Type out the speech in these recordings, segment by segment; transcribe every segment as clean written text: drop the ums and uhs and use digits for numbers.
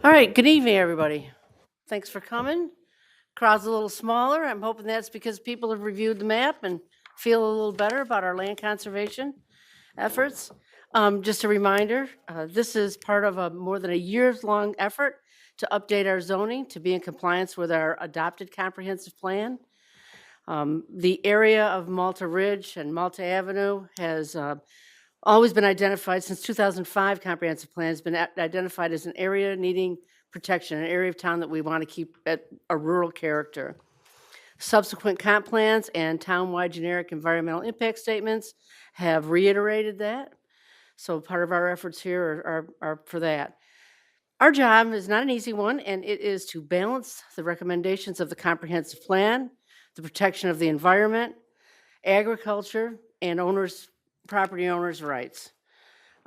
All right, good evening, everybody. Thanks for coming. Crowd's a little smaller. I'm hoping that's because people have reviewed the map and feel a little better about our land conservation efforts. Just a reminder, this is part of a more than a years-long effort to update our zoning to be in compliance with our adopted comprehensive plan. The area of Malta Ridge and Malta Avenue has always been identified since 2005 comprehensive plan has been identified as an area needing protection, an area of town that we want to keep at a rural character. Subsequent comp plans and town-wide generic environmental impact statements have reiterated that. So part of our efforts here are for that. Our job is not an easy one, and it is to balance the recommendations of the comprehensive plan, the protection of the environment, agriculture, and property owners' rights.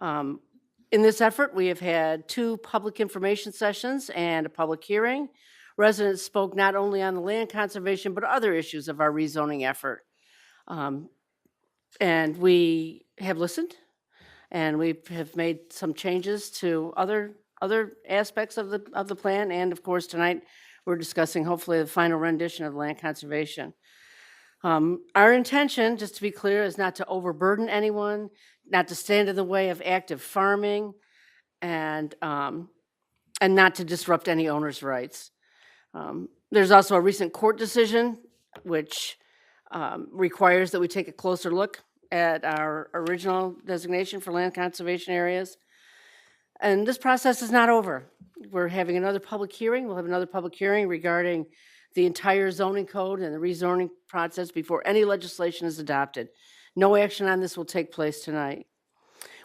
In this effort, we have had 2 public information sessions and a public hearing. Residents spoke not only on the land conservation, but other issues of our rezoning effort. And we have listened, and we have made some changes to other aspects of the plan. And of course, tonight, we're discussing hopefully the final rendition of land conservation. Our intention, just to be clear, is not to overburden anyone, not to stand in the way of active farming, and not to disrupt any owner's rights. There's also a recent court decision which requires that we take a closer look at our original designation for land conservation areas. And this process is not over. We're having another public hearing. We'll have another public hearing regarding the entire zoning code and the rezoning process before any legislation is adopted. No action on this will take place tonight.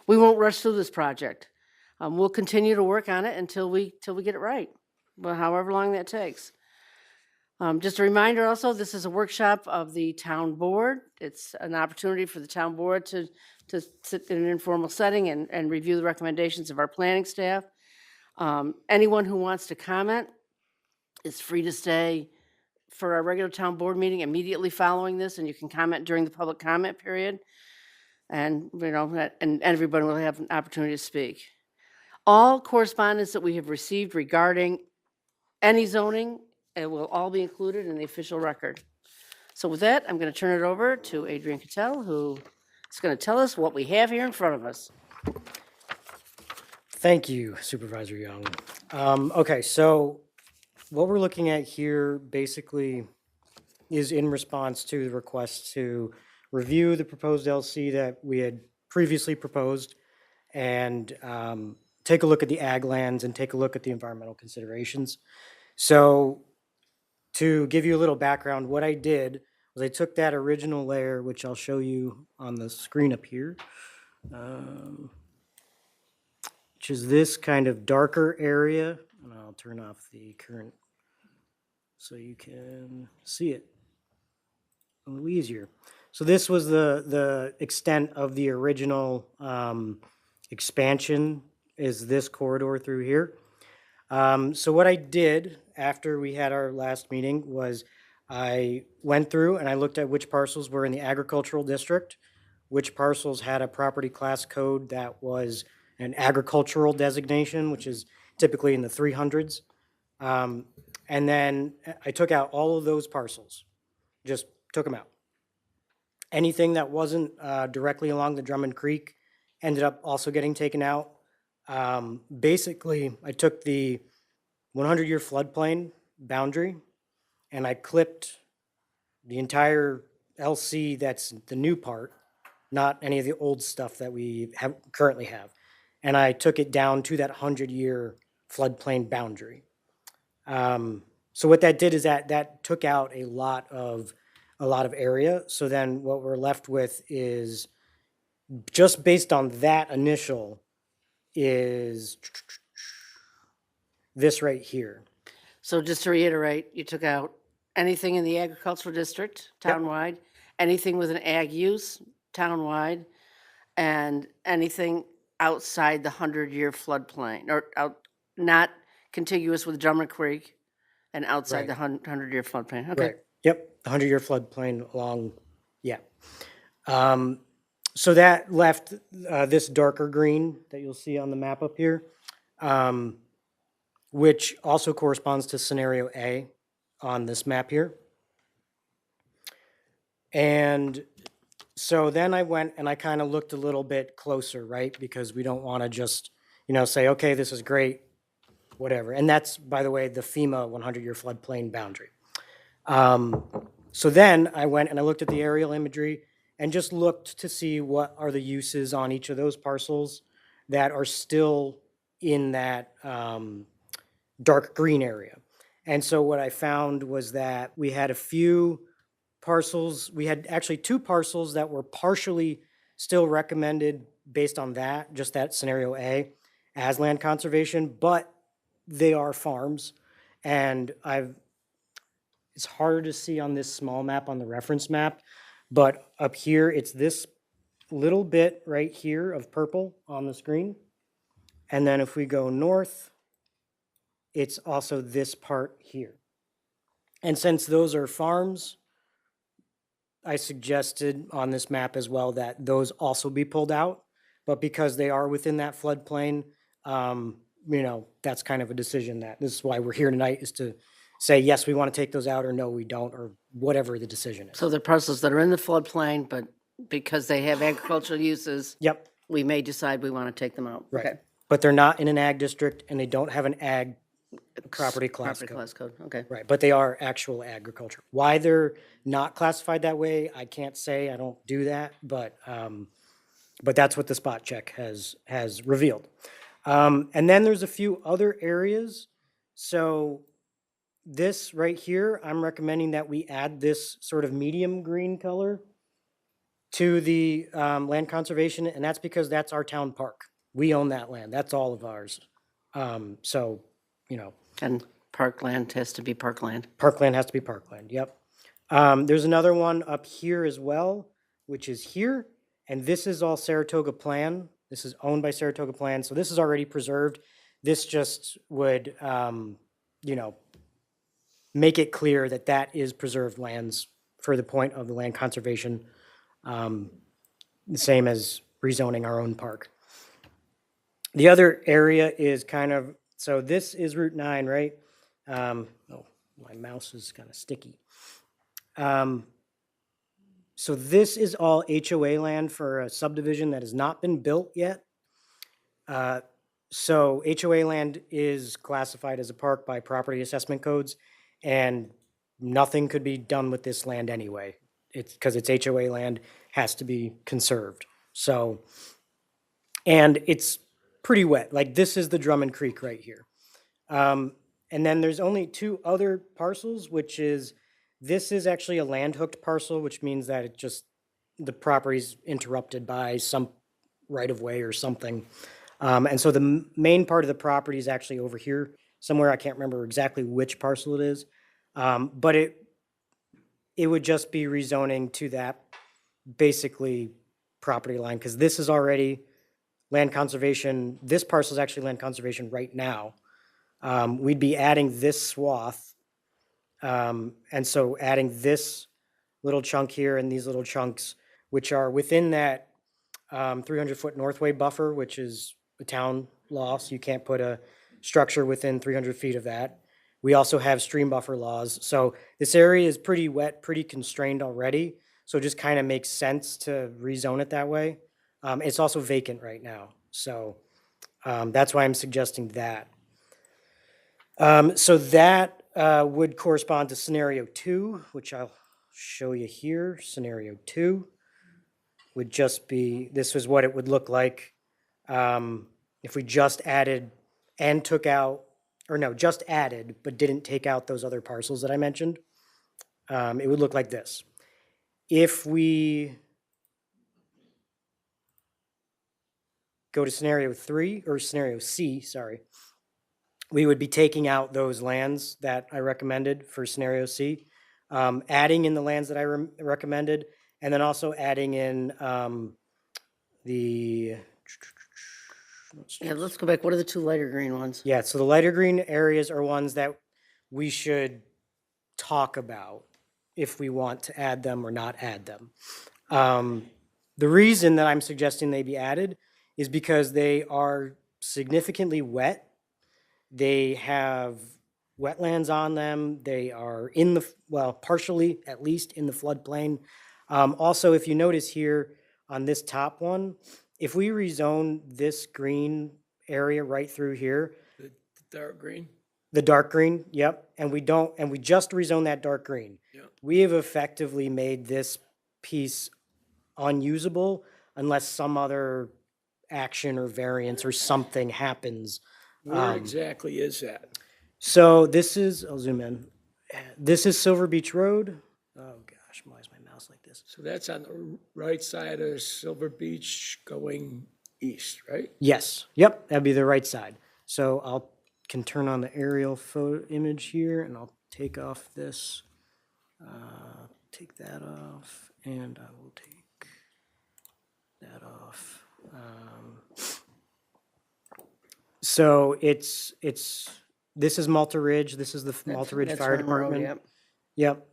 We won't rush through this project. We'll continue to work on it until we get it right, well, however long that takes. Just a reminder also, this is a workshop of the town board. It's an opportunity for the town board to sit in an informal setting and review the recommendations of our planning staff. Anyone who wants to comment is free to stay for our regular town board meeting immediately following this, and you can comment during the public comment period. And, and everybody will have an opportunity to speak. All correspondence that we have received regarding any zoning, it will all be included in the official record. So with that, I'm going to turn it over to Adrian Cattell, who is going to tell us what we have here in front of us. Thank you, Supervisor Young. Okay, so what we're looking at here basically is in response to the request to review the proposed LC that we had previously proposed and take a look at the ag lands and take a look at the environmental considerations. So to give you a little background, what I did was I took that original layer, which I'll show you on the screen up here, which is this kind of darker area, and I'll turn off the current so you can see it a little easier. So this was the extent of the original expansion, is this corridor through here. So what I did after we had our last meeting was I went through and I looked at which parcels were in the agricultural district, which parcels had a property class code that was an agricultural designation, which is typically in the 300s. And then I took out all of those parcels, just took them out. Anything that wasn't directly along the Drummond Creek ended up also getting taken out. Basically, I took the 100-year floodplain boundary and I clipped the entire LC that's the new part, not any of the old stuff that we currently have. And I took it down to that 100-year floodplain boundary. So what that did is that took out a lot of area. So then what we're left with is, just based on that initial, is this right here. So just to reiterate, you took out anything in the agricultural district, townwide, anything with an ag use, townwide, and anything outside the 100-year floodplain, or not contiguous with Drummond Creek and outside the 100-year floodplain. Okay. Right. Yep, the 100-year floodplain along, yeah. So that left this darker green that you'll see on the map up here. which also corresponds to scenario A on this map here. And so then I went and I kind of looked a little bit closer, right? Because we don't want to just, say, okay, this is great, whatever. And that's, by the way, the FEMA 100-year floodplain boundary. So then I went and I looked at the aerial imagery and just looked to see what are the uses on each of those parcels that are still in that dark green area. And so what I found was that we had a few parcels, we had actually 2 parcels that were partially still recommended based on that, just that scenario A, as land conservation, but they are farms. And it's harder to see on this small map on the reference map, but up here, it's this little bit right here of purple on the screen. And then if we go north, it's also this part here. And since those are farms, I suggested on this map as well that those also be pulled out. But because they are within that floodplain, that's kind of a decision that, this is why we're here tonight, is to say, yes, we want to take those out, or no, we don't, or whatever the decision is. So the parcels that are in the floodplain, but because they have agricultural uses, Yep, we may decide we want to take them out. right. Okay. But they're not in an ag district and they don't have an ag property class Property code. class code, okay. Right, but they are actual agriculture. Why they're not classified that way, I can't say, I don't do that, but that's what the spot check has revealed. And then there's a few other areas. So this right here, I'm recommending that we add this sort of medium green color to the land conservation, and that's because that's our town park. We own that land, that's all of ours. So, And parkland has to be parkland. parkland has to be parkland, yep. There's another one up here as well, which is here, and this is all Saratoga Plan. This is owned by Saratoga Plan, so this is already preserved. This just would, make it clear that that is preserved lands for the point of the land conservation, the same as rezoning our own park. The other area is kind of, so this is Route 9, right? Oh, my mouse is kind of sticky. So this is all HOA land for a subdivision that has not been built yet. So HOA land is classified as a park by property assessment codes, and nothing could be done with this land anyway. It's because it's HOA land, has to be conserved. So, and it's pretty wet. Like this is the Drummond Creek right here. And then there's only 2 other parcels, which is, this is actually a land hooked parcel, which means that it just, the property's interrupted by some right of way or something. And so the main part of the property is actually over here somewhere. I can't remember exactly which parcel it is. But it would just be rezoning to that basically property line, because this is already land conservation. This parcel is actually land conservation right now. We'd be adding this swath. And so adding this little chunk here and these little chunks, which are within that 300-foot Northway buffer, which is a town law, so you can't put a structure within 300 feet of that. We also have stream buffer laws. So this area is pretty wet, pretty constrained already. So it just kind of makes sense to rezone it that way. It's also vacant right now. So that's why I'm suggesting that. So that would correspond to scenario 2, which I'll show you here. Scenario 2 would just be, this is what it would look like if we just added and took out, or no, just added, but didn't take out those other parcels that I mentioned. It would look like this. If we go to scenario 3, or scenario C, sorry, we would be taking out those lands that I recommended for scenario C, adding in the lands that I recommended, and then also adding in the, Yeah, let's go back. What are the 2 lighter green ones? yeah, so the lighter green areas are ones that we should talk about if we want to add them or not add them. The reason that I'm suggesting they be added is because they are significantly wet, They have wetlands on them. They are in the, well, partially at least in the floodplain. Also, if you notice here on this top one, if we rezone this green area right through here, The dark green? the dark green, yep, and we don't, and we just rezone that dark green. Yeah. We have effectively made this piece unusable unless some other action or variance or something happens. Where exactly is that? So this is, I'll zoom in. This is Silver Beach Road. Oh gosh, why is my mouse like this? So that's on the right side of Silver Beach going east, right? Yes, yep, that'd be the right side. So I'll can turn on the aerial photo image here and I'll take off this, take that off, and I will take that off. So this is Malta Ridge, this is the Malta Ridge That's Fire Fern Road, Department. yep. Yep,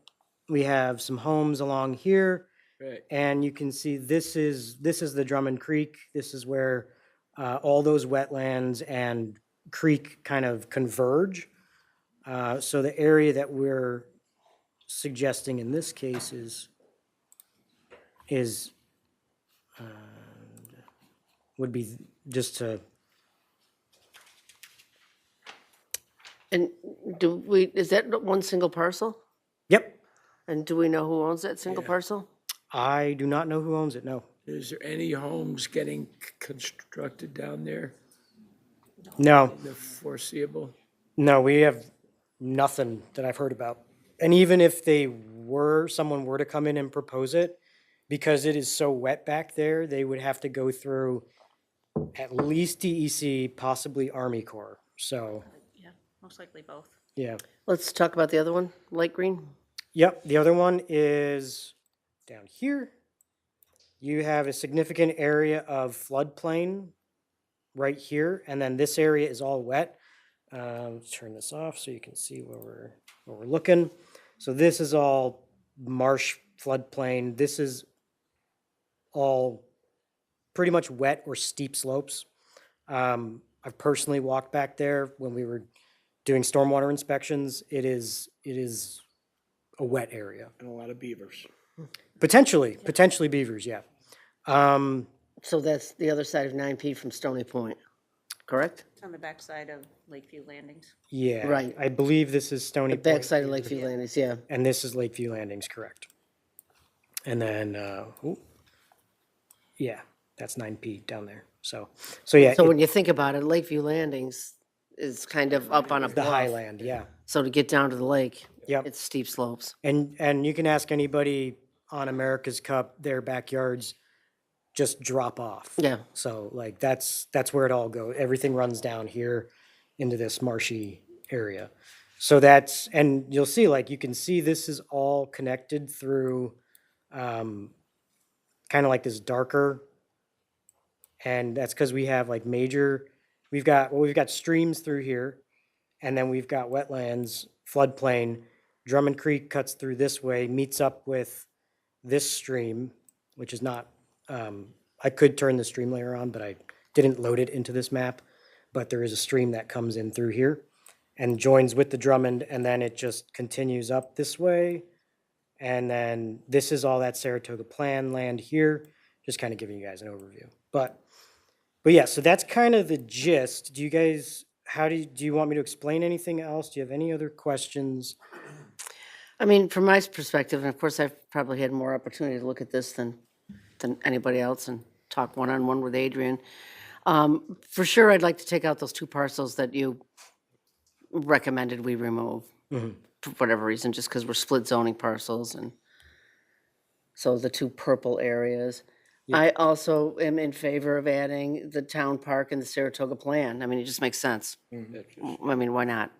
we have some homes along here. Right. And you can see this is the Drummond Creek. This is where all those wetlands and creek kind of converge. So the area that we're suggesting in this case is would be just to, And is that one single parcel? yep, And do we know who owns that single Yeah. parcel? I do not know who owns it, no. Is there any homes getting constructed down there No, in the foreseeable? no, we have nothing that I've heard about. And even if someone were to come in and propose it, because it is so wet back there, they would have to go through at least DEC, possibly Army Corps. So, Yeah, most likely both. yeah. Let's talk about the other one, light green. Yep, the other one is down here. You have a significant area of floodplain right here, and then this area is all wet. Let's turn this off so you can see where we're looking. So this is all marsh floodplain. This is all pretty much wet or steep slopes. I've personally walked back there when we were doing stormwater inspections. It is a wet area. And a lot of beavers. Potentially beavers, yeah. So that's the other side of 9P from Stony Point, correct? It's on the backside of Lakeview Landings. Yeah. Right. I believe this is Stony The Point. backside of Lakeview Landings, yeah. And this is Lakeview Landings, correct. And then, yeah, that's 9P down there. So yeah, So when you think about it, Lakeview Landings is kind of up on a the bluff. highland, yeah. So to get down to the lake, Yep. it's steep slopes. And you can ask anybody on America's Cup, their backyards just drop off. Yeah. So like that's where it all goes. Everything runs down here into this marshy area. So that's, and you'll see, like, you can see this is all connected through kind of like this darker. And that's because we have like we've got streams through here, and then we've got wetlands, floodplain. Drummond Creek cuts through this way, meets up with this stream, which is not, I could turn the stream layer on, but I didn't load it into this map. But there is a stream that comes in through here and joins with the Drummond, and then it just continues up this way. And then this is all that Saratoga Plan land here, just kind of giving you guys an overview. But yeah, so that's kind of the gist. Do you guys, do you want me to explain anything else? Do you have any other questions? I mean, from my perspective, and of course, I've probably had more opportunity to look at this than anybody else and talk one-on-one with Adrian. For sure, I'd like to take out those two parcels that you recommended we remove, for whatever reason, just because we're split zoning parcels, and so the two purple areas. I also am in favor of adding the town park and the Saratoga Plan. I mean, it just makes sense. I mean, why not?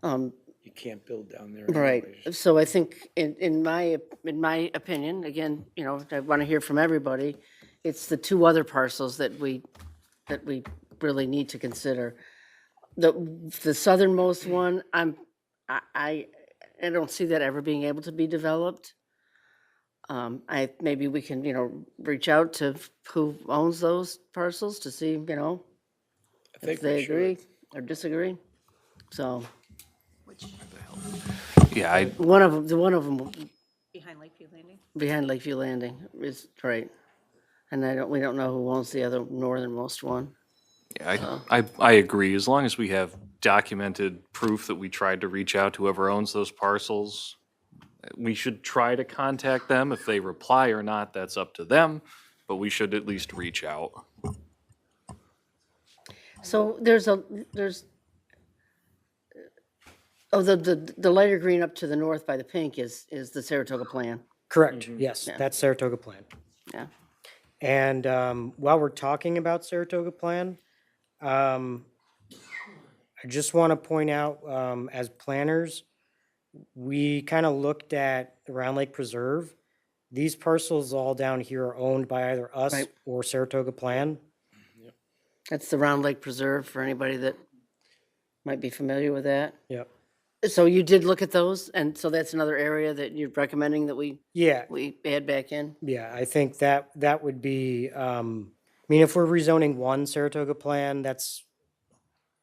You can't build down there Right, anyways. so I think in my opinion, again, you know, I want to hear from everybody, it's the two other parcels that we really need to consider. The southernmost one, I don't see that ever being able to be developed. Maybe we can, you know, reach out to who owns those parcels to see, you know, I think if they we should. agree. or disagree. So Yeah, one of them Behind Lakeview Landing? behind Lakeview Landing is right. And we don't know who owns the other northernmost one. I agree. As long as we have documented proof that we tried to reach out to whoever owns those parcels, we should try to contact them. If they reply or not, that's up to them, but we should at least reach out. So there's, oh, the lighter green up to the north by the pink is the Saratoga plan. Correct, yes, that's Saratoga Plan. Yeah. And while we're talking about Saratoga Plan, I just want to point out, as planners, we kind of looked at the Round Lake Preserve. These parcels all down here are owned by either us Right. or Saratoga Plan. That's the Round Lake Preserve for anybody that might be familiar with that. Yep. So you did look at those, and so that's another area that you're recommending that we Yeah, add back in? yeah, I think that would be, I mean, if we're rezoning one Saratoga Plan, that's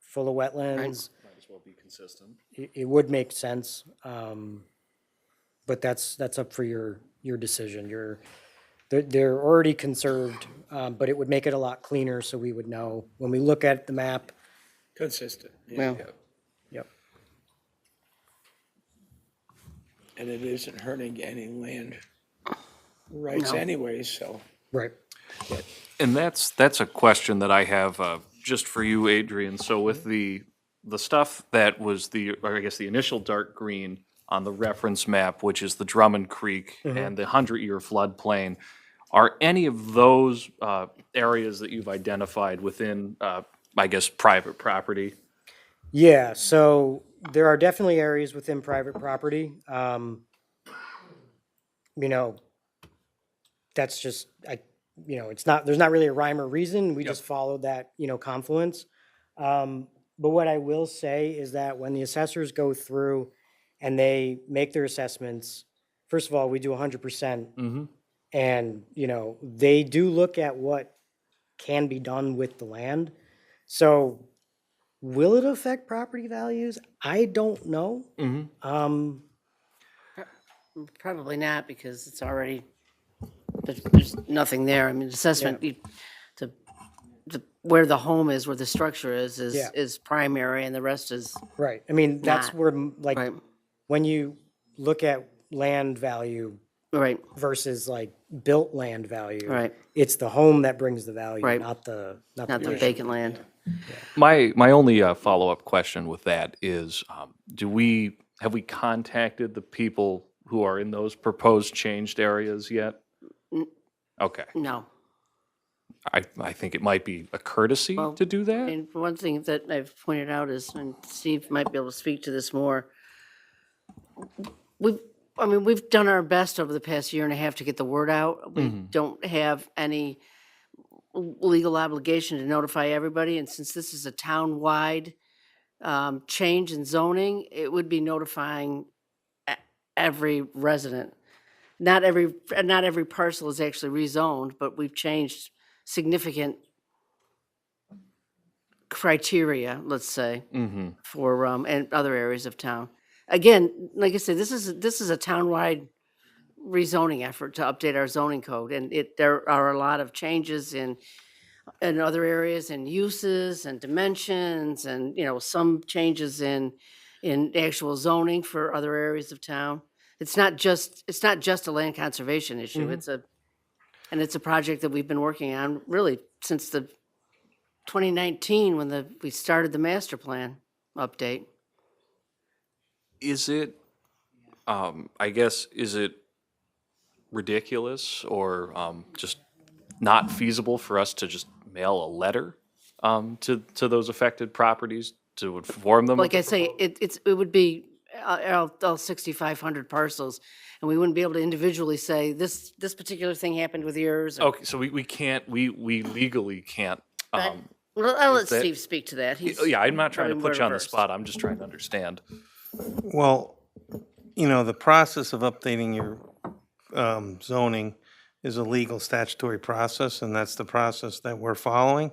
full of wetlands. Might as well be consistent. It would make sense. But that's up for your decision. They're already conserved, but it would make it a lot cleaner, so we would know when we look at the map. Consistent. Yeah. Well, Yep. And it isn't hurting any land rights No. anyways, so. Right. And that's a question that I have just for you, Adrian. So with the stuff that was or I guess the initial dark green on the reference map, which is the Drummond Creek and the 100-year floodplain, are any of those areas that you've identified within, I guess, private property? Yeah, so there are definitely areas within private property. You know, that's just, it's not, there's not really a rhyme or reason. We just followed that, confluence. But what I will say is that when the assessors go through and they make their assessments, first of all, we do 100%. And, they do look at what can be done with the land. So will it affect property values? I don't know. probably not, because it's already, there's nothing there. I mean, assessment, where the home is, where the structure Yeah. is primary, and the rest is, Right. I mean, that's Not. where, like, right, when you look at land value right, versus like built land value. right, It's the home that brings the value, Right. not the not the person. vacant land. My only follow-up question with that is, have we contacted the people who are in those proposed changed areas yet? Okay, No. I think it might be a courtesy Well, to do that. And one thing that I've pointed out is, and Steve might be able to speak to this more, we've done our best over the past year and a half to get the word out. We don't have any legal obligation to notify everybody, and since this is a town-wide change in zoning, it would be notifying every resident. Not every parcel is actually rezoned, but we've changed significant criteria, let's say, for, and other areas of town. Again, like I said, this is a town-wide rezoning effort to update our zoning code, and there are a lot of changes in other areas, and uses and dimensions, and, some changes in actual zoning for other areas of town. It's not just a land conservation issue. It's a project that we've been working on really since the 2019 when we started the master plan update. Is it, I guess, is it ridiculous or just not feasible for us to just mail a letter to those affected properties to inform them? Like I say, it would be all 6,500 parcels, and we wouldn't be able to individually say, this particular thing happened with yours. or- Okay, so we can't, we legally can't. But- Well, I'll let that- Steve speak to that. He's Yeah, I'm not trying to probably put you on more the versed. spot. I'm just trying to understand. Well, the process of updating your zoning is a legal statutory process, and that's the process that we're following.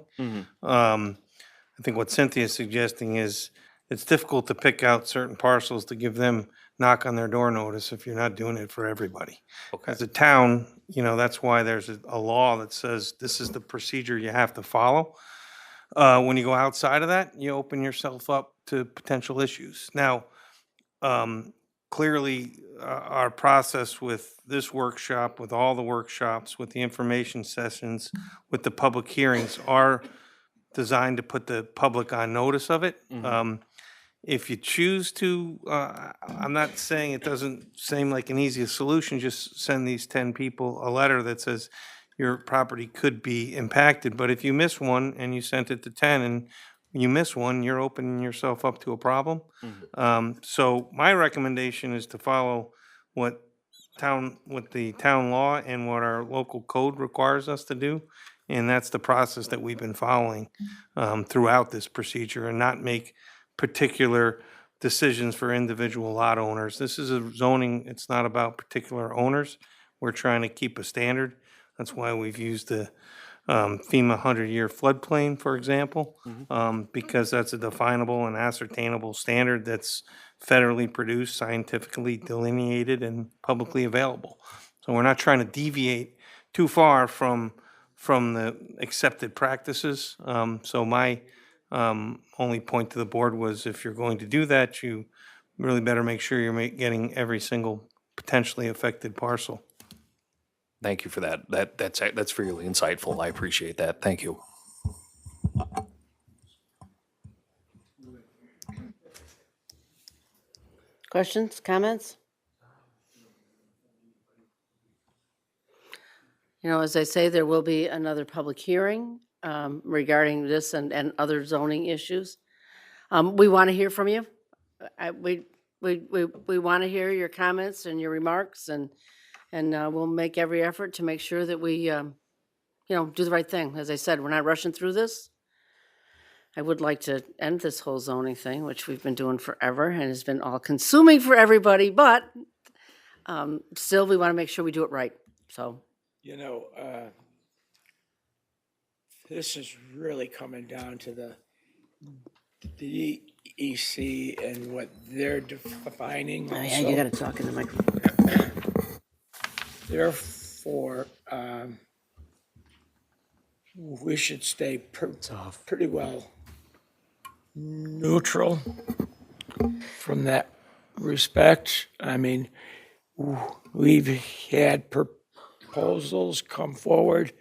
I think what Cynthia's suggesting is it's difficult to pick out certain parcels to give them knock on their door notice if you're not doing it for everybody. Okay. As a town, that's why there's a law that says this is the procedure you have to follow. When you go outside of that, you open yourself up to potential issues. Now, clearly, our process with this workshop, with all the workshops, with the information sessions, with the public hearings are designed to put the public on notice of it. If you choose to, I'm not saying it doesn't seem like an easy solution, just send these 10 people a letter that says your property could be impacted. But if you miss one and you sent it to 10 and you miss one, you're opening yourself up to a problem. So my recommendation is to follow what the town law and what our local code requires us to do. And that's the process that we've been following throughout this procedure, and not make particular decisions for individual lot owners. This is a zoning, it's not about particular owners. We're trying to keep a standard. That's why we've used the FEMA 100-year floodplain, for example, because that's a definable and ascertainable standard that's federally produced, scientifically delineated, and publicly available. So we're not trying to deviate too far from the accepted practices. So my only point to the board was, if you're going to do that, you really better make sure you're getting every single potentially affected parcel. Thank you for that. That's really insightful. I appreciate that. Thank you. Questions, comments? As I say, there will be another public hearing regarding this and other zoning issues. We want to hear from you. We want to hear your comments and your remarks, and we'll make every effort to make sure that we, do the right thing. As I said, we're not rushing through this. I would like to end this whole zoning thing, which we've been doing forever and has been all consuming for everybody, but still, we want to make sure we do it right, so. This is really coming down to the DEC and what they're defining Oh, yeah, you also. gotta talk in the microphone. Therefore, we should stay pretty well neutral from that respect. I mean, we've had proposals come forward.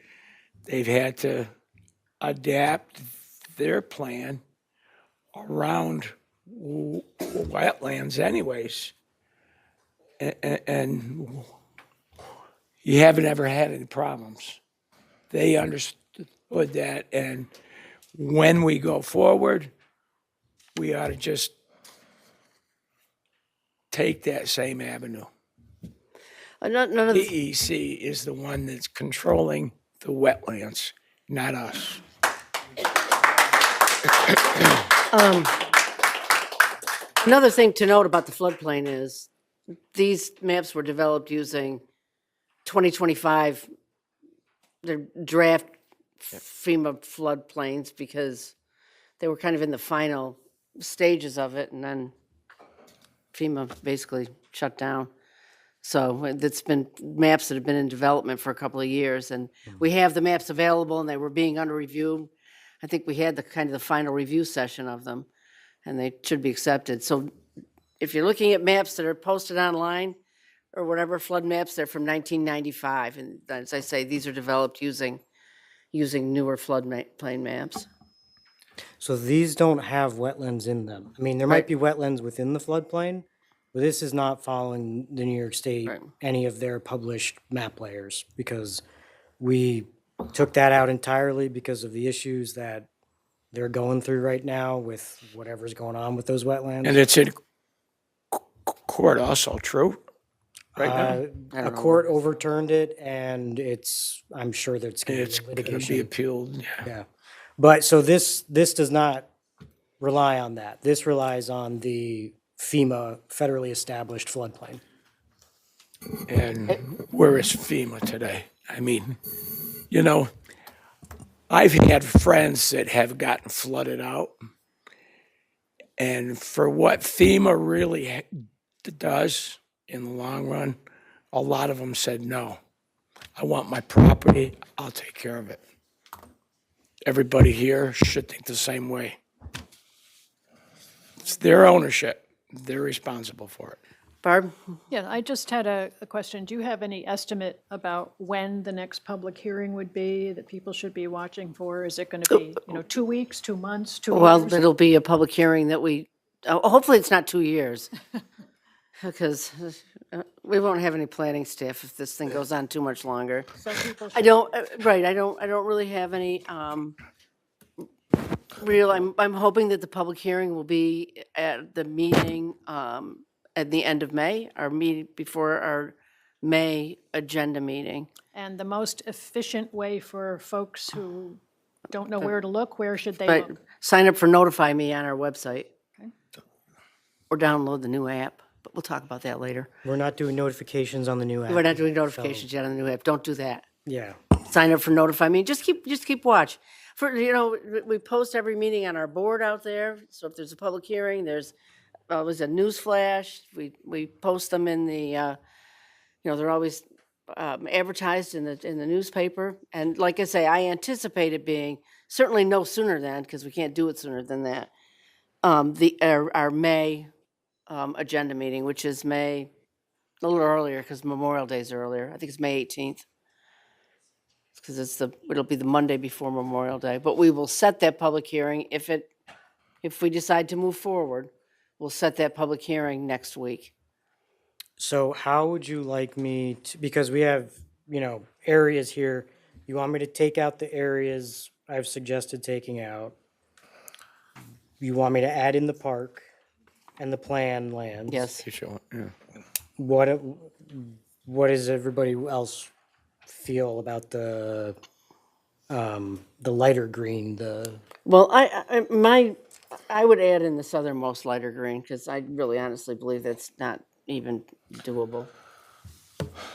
They've had to adapt their plan around wetlands anyways. And you haven't ever had any problems. They understood that, and when we go forward, we ought to just take that same avenue. None of the, DEC is the one that's controlling the wetlands, not us. another thing to note about the floodplain is these maps were developed using 2025, the draft FEMA floodplains, because they were kind of in the final stages of it, and then FEMA basically shut down. So it's been maps that have been in development for a couple of years, and we have the maps available, and they were being under review. I think we had the final review session of them, and they should be accepted. So if you're looking at maps that are posted online or whatever, flood maps, they're from 1995, and as I say, these are developed using newer floodplain maps. So these don't have wetlands in them. I mean, there might be wetlands within the floodplain, but this is not following the New York State, Right. any of their published map layers, because we took that out entirely because of the issues that they're going through right now with whatever's going on with those wetlands. And it's in court also, true? Right now? I A don't know. court overturned it, and I'm sure that it's going It's to be going to be litigation. appealed, yeah. Yeah. But so this does not rely on that. This relies on the FEMA federally established floodplain. And where is FEMA today? I mean, I've had friends that have gotten flooded out. And for what FEMA really does in the long run, a lot of them said, no, I want my property, I'll take care of it. Everybody here should think the same way. It's their ownership. They're responsible for it. Barb? Yeah, I just had a question. Do you have any estimate about when the next public hearing would be that people should be watching for? Is it going to be, 2 weeks, 2 months, 2 Well, years? it'll be a public hearing that hopefully it's not 2 years. Because we won't have any planning staff if this thing goes on too much longer. So people I should- don't, right, I don't really have any, I'm hoping that the public hearing will be at the meeting, at the end of May, our meeting, before our May agenda meeting. And the most efficient way for folks who don't know where to look, where should they But look? sign up for Notify Me on our website. Or download the new app, but we'll talk about that later. We're not doing notifications on the new app. We're not doing notifications yet on the new app, don't do that. Yeah. Sign up for Notify Me, just keep watch. We post every meeting on our board out there, so if there's a public hearing, there's always a news flash. We post them in the, they're always advertised in the newspaper. And like I say, I anticipate it being certainly no sooner than, because we can't do it sooner than that. Our May agenda meeting, which is May, a little earlier, because Memorial Day's earlier. I think it's May 18th. Because it'll be the Monday before Memorial Day. But we will set that public hearing, if we decide to move forward, we'll set that public hearing next week. So how would you like me to, because we have, areas here, you want me to take out the areas I've suggested taking out? You want me to add in the park and the planned lands? Yes. What does everybody else feel about the lighter green, Well, I would add in the southernmost lighter green, because I really honestly believe that's not even doable.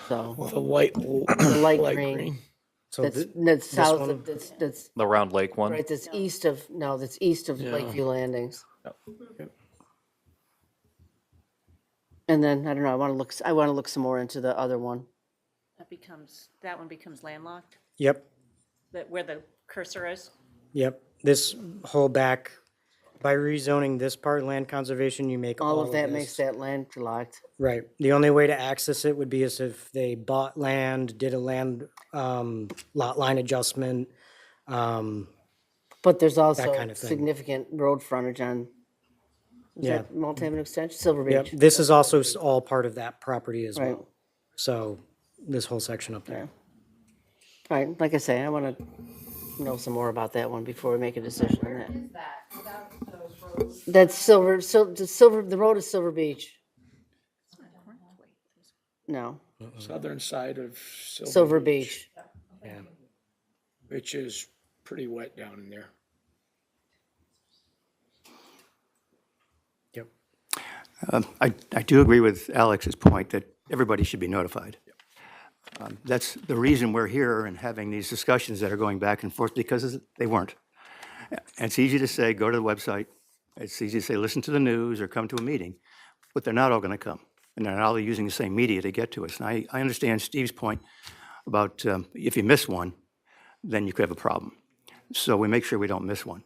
So, The light light light green. so that's south one? of, that's, The Round Lake one? right, that's east of Lakeview Landings. And then, I don't know, I want to look some more into the other one. That one becomes landlocked, Yep, where the cursor is? yep. This whole back, by rezoning this part land conservation, you make All of that makes this. that landlocked. Right. The only way to access it would be as if they bought land, did a land lot line adjustment. But there's also kind of thing. significant road frontage on, is Yeah. that Multi-Avenue Extension, Silver Yep. Beach? This is also all part of that property as Right. well. So this whole section up there. Right, like I say, I want to know some more about that one before we make a decision on that. That's the road is Silver Beach. No, southern side of Silver Beach. Yeah. which is pretty wet down in there. Yep. I do agree with Alex's point that everybody should be notified. That's the reason we're here and having these discussions that are going back and forth, because they weren't. And it's easy to say, go to the website. It's easy to say, listen to the news or come to a meeting, but they're not all going to come. And they're not all using the same media to get to us. And I understand Steve's point about if you miss one, then you could have a problem. So we make sure we don't miss one.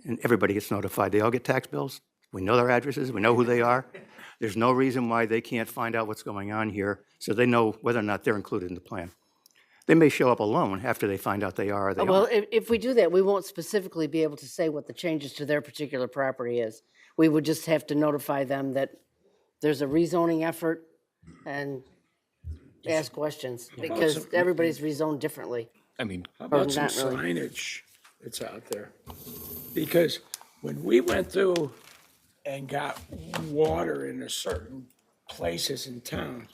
And everybody gets notified. They all get tax bills. We know their addresses. We know who they are. There's no reason why they can't find out what's going on here, so they know whether or not they're included in the plan. They may show up alone after they find out they are or they Well, aren't. if we do that, we won't specifically be able to say what the changes to their particular property is. We would just have to notify them that there's a rezoning effort and ask questions, because everybody's rezoned differently. I mean, How about some not really. signage that's out there? Because when we went through and got water in a certain places in town,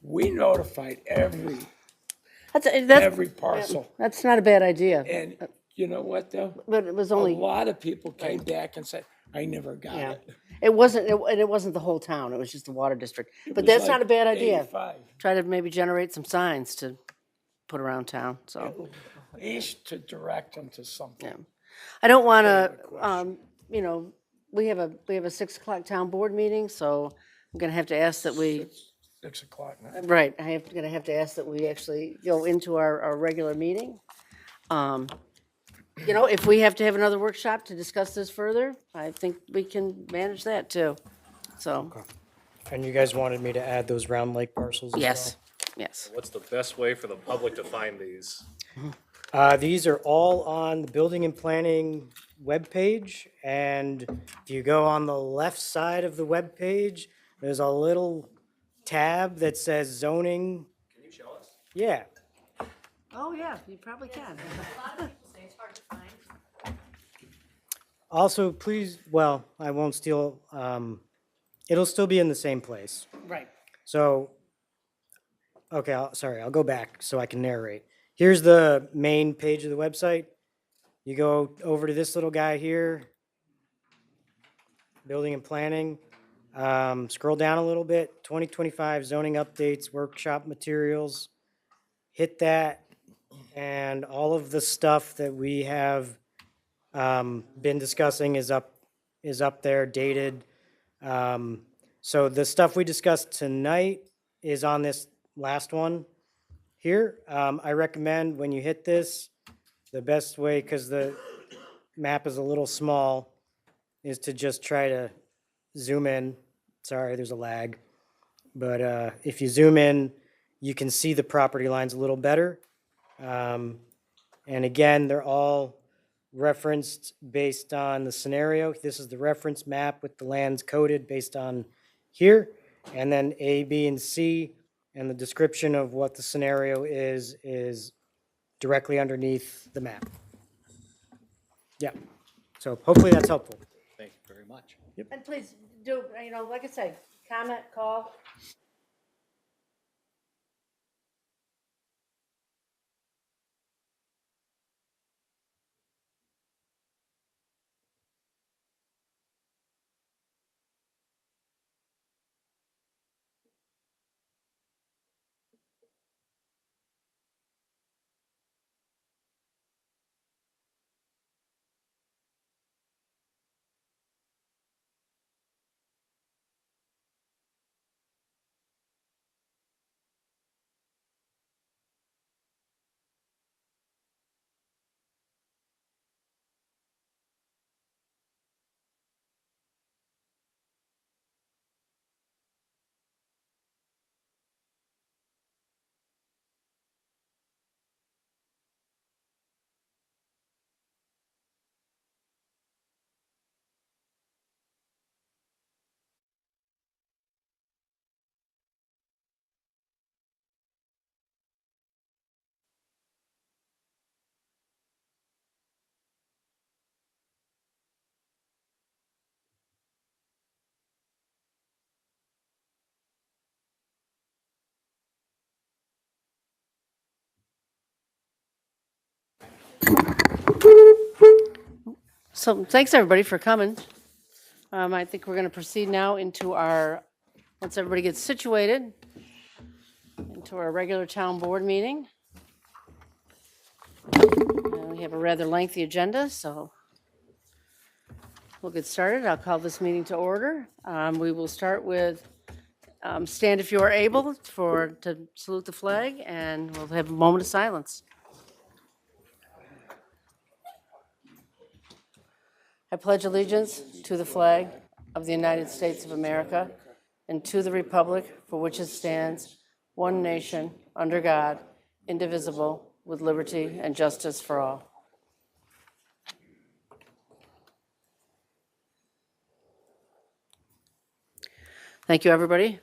we notified every parcel. That's not a bad idea, And you know what, though? but it was A only, lot of people came back and said, I never got yeah. it. It wasn't the whole town, it was just the water district. But that's not a bad idea. 85. Try to maybe generate some signs to put around town, so. At least to direct them to something. I don't want to, you know, we have a 6 o'clock town board meeting, so I'm going to have to ask that we, 6 o'clock now. right, going to have to ask that we actually go into our regular meeting. You know, if we have to have another workshop to discuss this further, I think we can manage that too. So, And you guys wanted me to add those Round Lake parcels as well? yes, yes. What's the best way for the public to find these? These are all on the Building and Planning webpage, and if you go on the left side of the webpage, there's a little tab that says zoning. Can you show us? Yeah. Oh, yeah, you probably can. Also, please, well, I won't steal, it'll still be in the same place. Right. So, okay, sorry, I'll go back so I can narrate. Here's the main page of the website. You go over to this little guy here, Building and Planning. Scroll down a little bit, 2025 zoning updates, workshop materials. Hit that, and all of the stuff that we have been discussing is up there, dated. So the stuff we discussed tonight is on this last one here. I recommend when you hit this, the best way, because the map is a little small, is to just try to zoom in. Sorry, there's a lag. But if you zoom in, you can see the property lines a little better. And again, they're all referenced based on the scenario. This is the reference map with the lands coded based on here. And then A, B, and C, and the description of what the scenario is directly underneath the map. Yeah, so hopefully that's helpful. Thank you very much. And please do, you know, like I said, comment, call. So thanks, everybody, for coming. I think we're going to proceed now into our, once everybody gets situated, into our regular town board meeting. And we have a rather lengthy agenda, so we'll get started. I'll call this meeting to order. We will start with stand if you are able to salute the flag, and we'll have a moment of silence. I pledge allegiance to the flag of the United States of America and to the republic for which it stands, one nation, under God, indivisible, with liberty and justice for all. Thank you, everybody.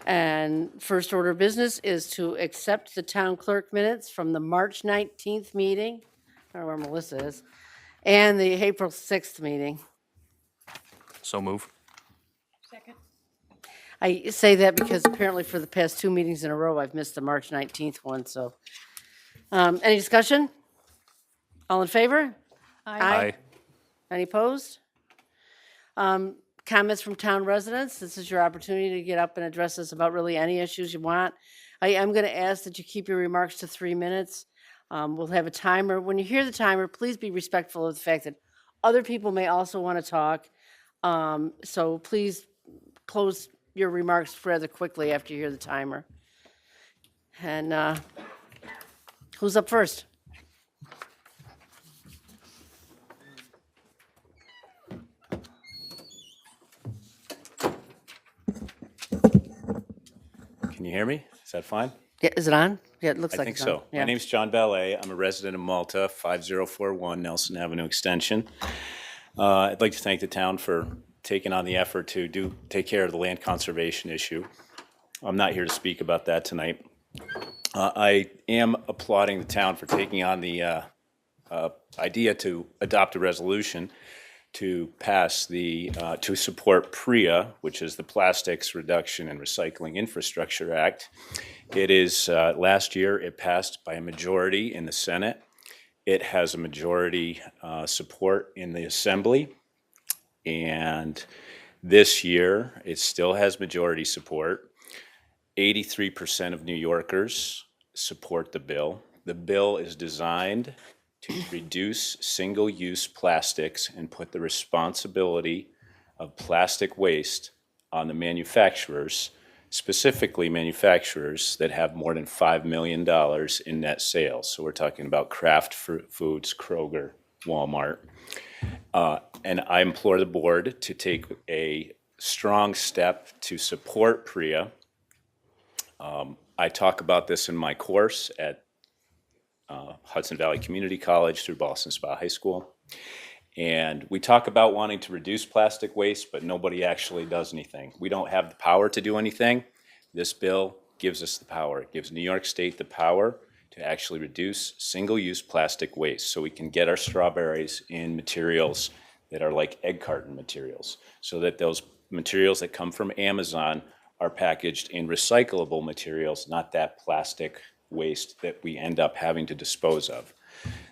And first order of business is to accept the town clerk minutes from the March 19th meeting. I don't know where Melissa is, and the April 6th meeting. So move. Second. I say that because apparently for the past 2 meetings in a row, I've missed the March 19th one, so. Any discussion? All in favor? Aye. Any opposed? Comments from town residents? This is your opportunity to get up and address us about really any issues you want. I am going to ask that you keep your remarks to 3 minutes. We'll have a timer. When you hear the timer, please be respectful of the fact that other people may also want to talk. So please close your remarks rather quickly after you hear the timer. And who's up first? Can you hear me? Is that fine? Yeah, is it on? Yeah, it looks I like think it's on. so. Yeah. My name's John Ballet. I'm a resident of Malta, 5041 Nelson Avenue Extension. I'd like to thank the town for taking on the effort to take care of the land conservation issue. I'm not here to speak about that tonight. I am applauding the town for taking on the idea to adopt a resolution to pass to support PREA, which is the Plastics Reduction and Recycling Infrastructure Act. It is, last year, it passed by a majority in the Senate. It has a majority support in the Assembly. And this year, it still has majority support. 83% of New Yorkers support the bill. The bill is designed to reduce single-use plastics and put the responsibility of plastic waste on the manufacturers, specifically manufacturers that have more than $5 million in net sales. So we're talking about Kraft Foods, Kroger, Walmart. And I implore the board to take a strong step to support PREA. I talk about this in my course at Hudson Valley Community College through Boston Spa High School. And we talk about wanting to reduce plastic waste, but nobody actually does anything. We don't have the power to do anything. This bill gives us the power. It gives New York State the power to actually reduce single-use plastic waste so we can get our strawberries in materials that are like egg carton materials, so that those materials that come from Amazon are packaged in recyclable materials, not that plastic waste that we end up having to dispose of.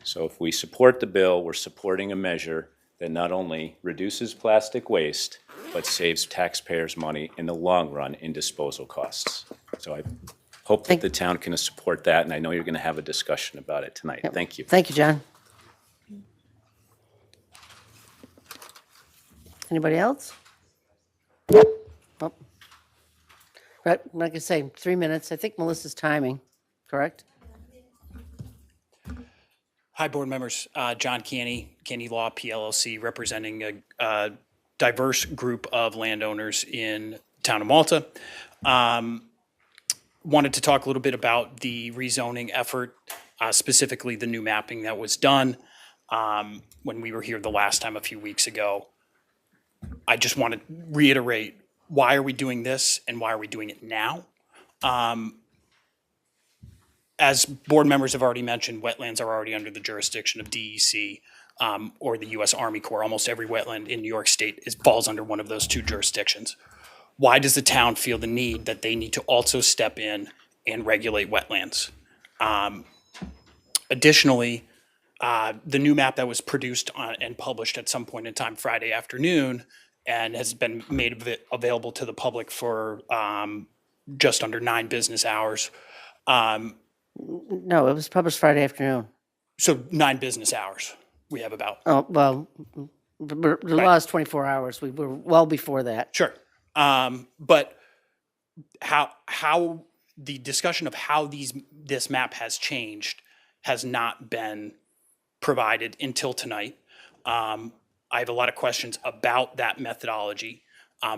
So if we support the bill, we're supporting a measure that not only reduces plastic waste, but saves taxpayers money in the long run in disposal costs. So I hope that the town can support that, and I know you're going to have a discussion about it tonight. Thank you. Thank you, John. Anybody else? Oh. Right, like I say, 3 minutes. I think Melissa's timing, correct? Hi, board members. John Canny, Canny Law PLLC, representing a diverse group of landowners in town of Malta. Wanted to talk a little bit about the rezoning effort, specifically the new mapping that was done when we were here the last time a few weeks ago. I just want to reiterate, why are we doing this and why are we doing it now? As board members have already mentioned, wetlands are already under the jurisdiction of DEC or the U.S. Army Corps. Almost every wetland in New York State falls under one of those two jurisdictions. Why does the town feel the need that they need to also step in and regulate wetlands? Additionally, the new map that was produced and published at some point in time Friday afternoon and has been made available to the public for just under 9 business hours. No, it was published Friday afternoon. So 9 business hours we have about. Oh, well, the law is 24 hours. We were well before that. Sure. But how the discussion of how this map has changed has not been provided until tonight. I have a lot of questions about that methodology.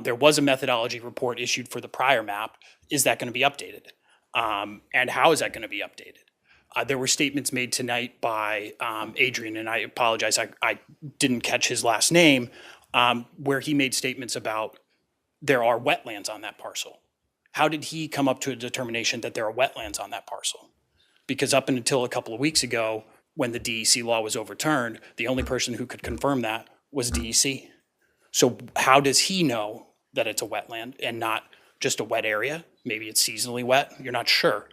There was a methodology report issued for the prior map. Is that going to be updated? And how is that going to be updated? There were statements made tonight by Adrian, and I apologize, I didn't catch his last name, where he made statements about there are wetlands on that parcel. How did he come up to a determination that there are wetlands on that parcel? Because up until a couple of weeks ago, when the DEC law was overturned, the only person who could confirm that was DEC. So how does he know that it's a wetland and not just a wet area? Maybe it's seasonally wet, you're not sure.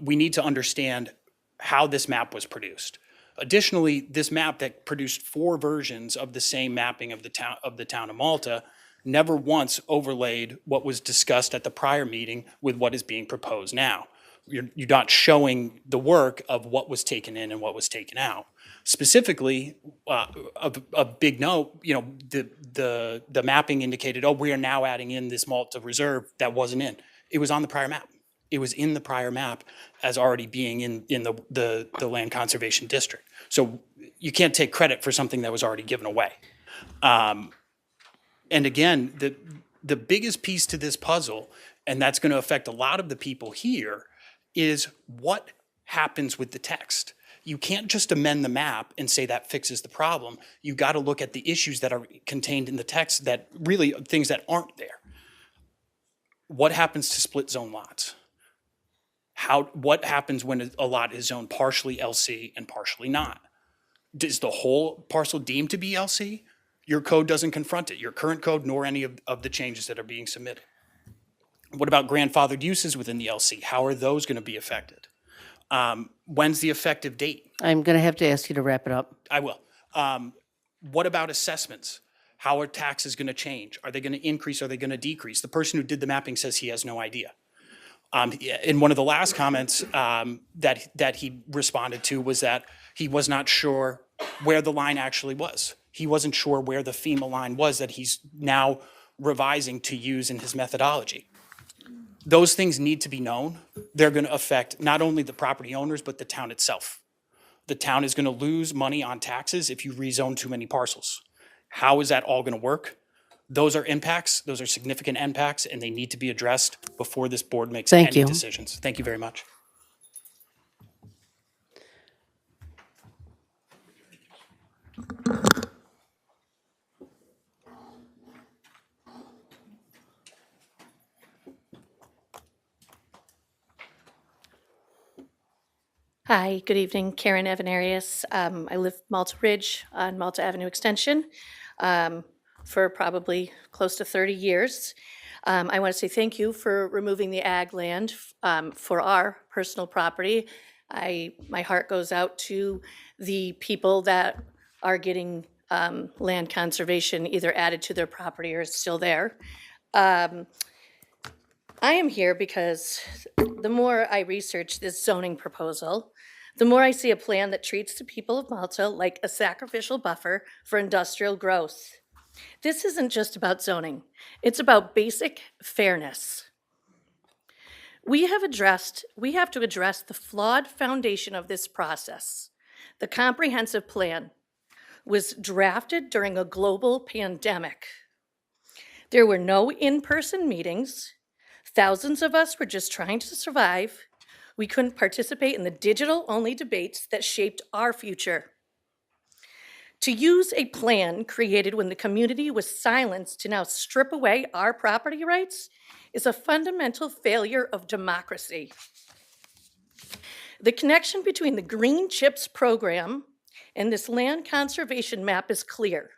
We need to understand how this map was produced. Additionally, this map that produced 4 versions of the same mapping of the town of Malta never once overlaid what was discussed at the prior meeting with what is being proposed now. you're not showing the work of what was taken in and what was taken out. Specifically, a big note, the mapping indicated, oh, we are now adding in this Malta reserve that wasn't in. It was on the prior map. It was in the prior map as already being in the land conservation district. So you can't take credit for something that was already given away. And again, the biggest piece to this puzzle, and that's going to affect a lot of the people here, is what happens with the text. You can't just amend the map and say that fixes the problem. You got to look at the issues that are contained in the text, that really things that aren't there. What happens to split zone lots? What happens when a lot is zoned partially LC and partially not? Is the whole parcel deemed to be LC? Your code doesn't confront it, your current code, nor any of the changes that are being submitted. What about grandfathered uses within the LC? How are those going to be affected? When's the effective date? I'm going to have to ask you to wrap it up. I will. What about assessments? How are taxes going to change? Are they going to increase? Are they going to decrease? The person who did the mapping says he has no idea. In one of the last comments that he responded to was that he was not sure where the line actually was. He wasn't sure where the FEMA line was that he's now revising to use in his methodology. Those things need to be known. They're going to affect not only the property owners, but the town itself. The town is going to lose money on taxes if you rezone too many parcels. How is that all going to work? Those are impacts. Those are significant impacts, and they need to be addressed before this board makes Thank any you. decisions. Thank you very much. Hi, good evening, Karen Evanarius. I live Malta Ridge on Malta Avenue Extension for probably close to 30 years. I want to say thank you for removing the ag land for our personal property. My heart goes out to the people that are getting land conservation either added to their property or is still there. I am here because the more I research this zoning proposal, the more I see a plan that treats the people of Malta like a sacrificial buffer for industrial growth. This isn't just about zoning. It's about basic fairness. We have to address the flawed foundation of this process. The comprehensive plan was drafted during a global pandemic. There were no in-person meetings. Thousands of us were just trying to survive. We couldn't participate in the digital-only debates that shaped our future. To use a plan created when the community was silenced to now strip away our property rights is a fundamental failure of democracy. The connection between the Green Chips program and this land conservation map is clear.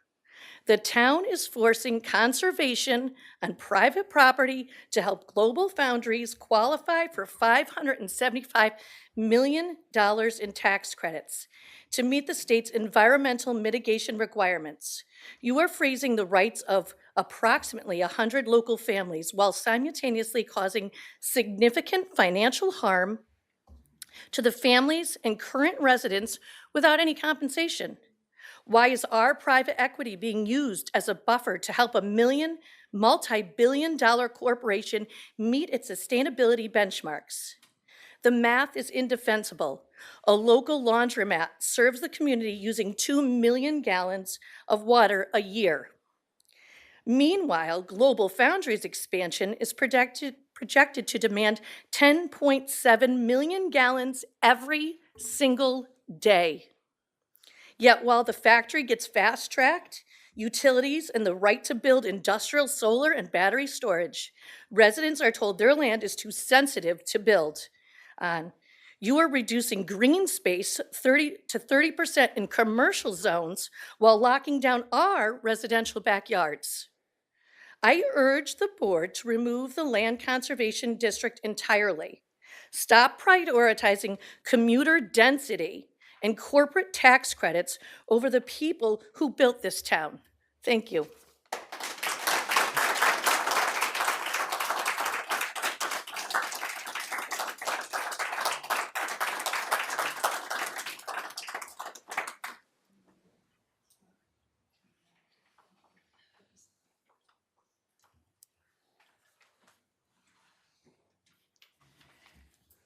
The town is forcing conservation on private property to help Global Foundries qualify for $575 million in tax credits to meet the state's environmental mitigation requirements. You are freezing the rights of approximately 100 local families while simultaneously causing significant financial harm to the families and current residents without any compensation. Why is our private equity being used as a buffer to help a multi-billion-dollar corporation meet its sustainability benchmarks? The math is indefensible. A local laundromat serves the community using 2 million gallons of water a year. Meanwhile, Global Foundries expansion is projected to demand 10.7 million gallons every single day. Yet while the factory gets fast-tracked, utilities, and the right to build industrial solar and battery storage, residents are told their land is too sensitive to build on. You are reducing green space 30% in commercial zones while locking down our residential backyards. I urge the board to remove the land conservation district entirely. Stop prioritizing commuter density and corporate tax credits over the people who built this town. Thank you.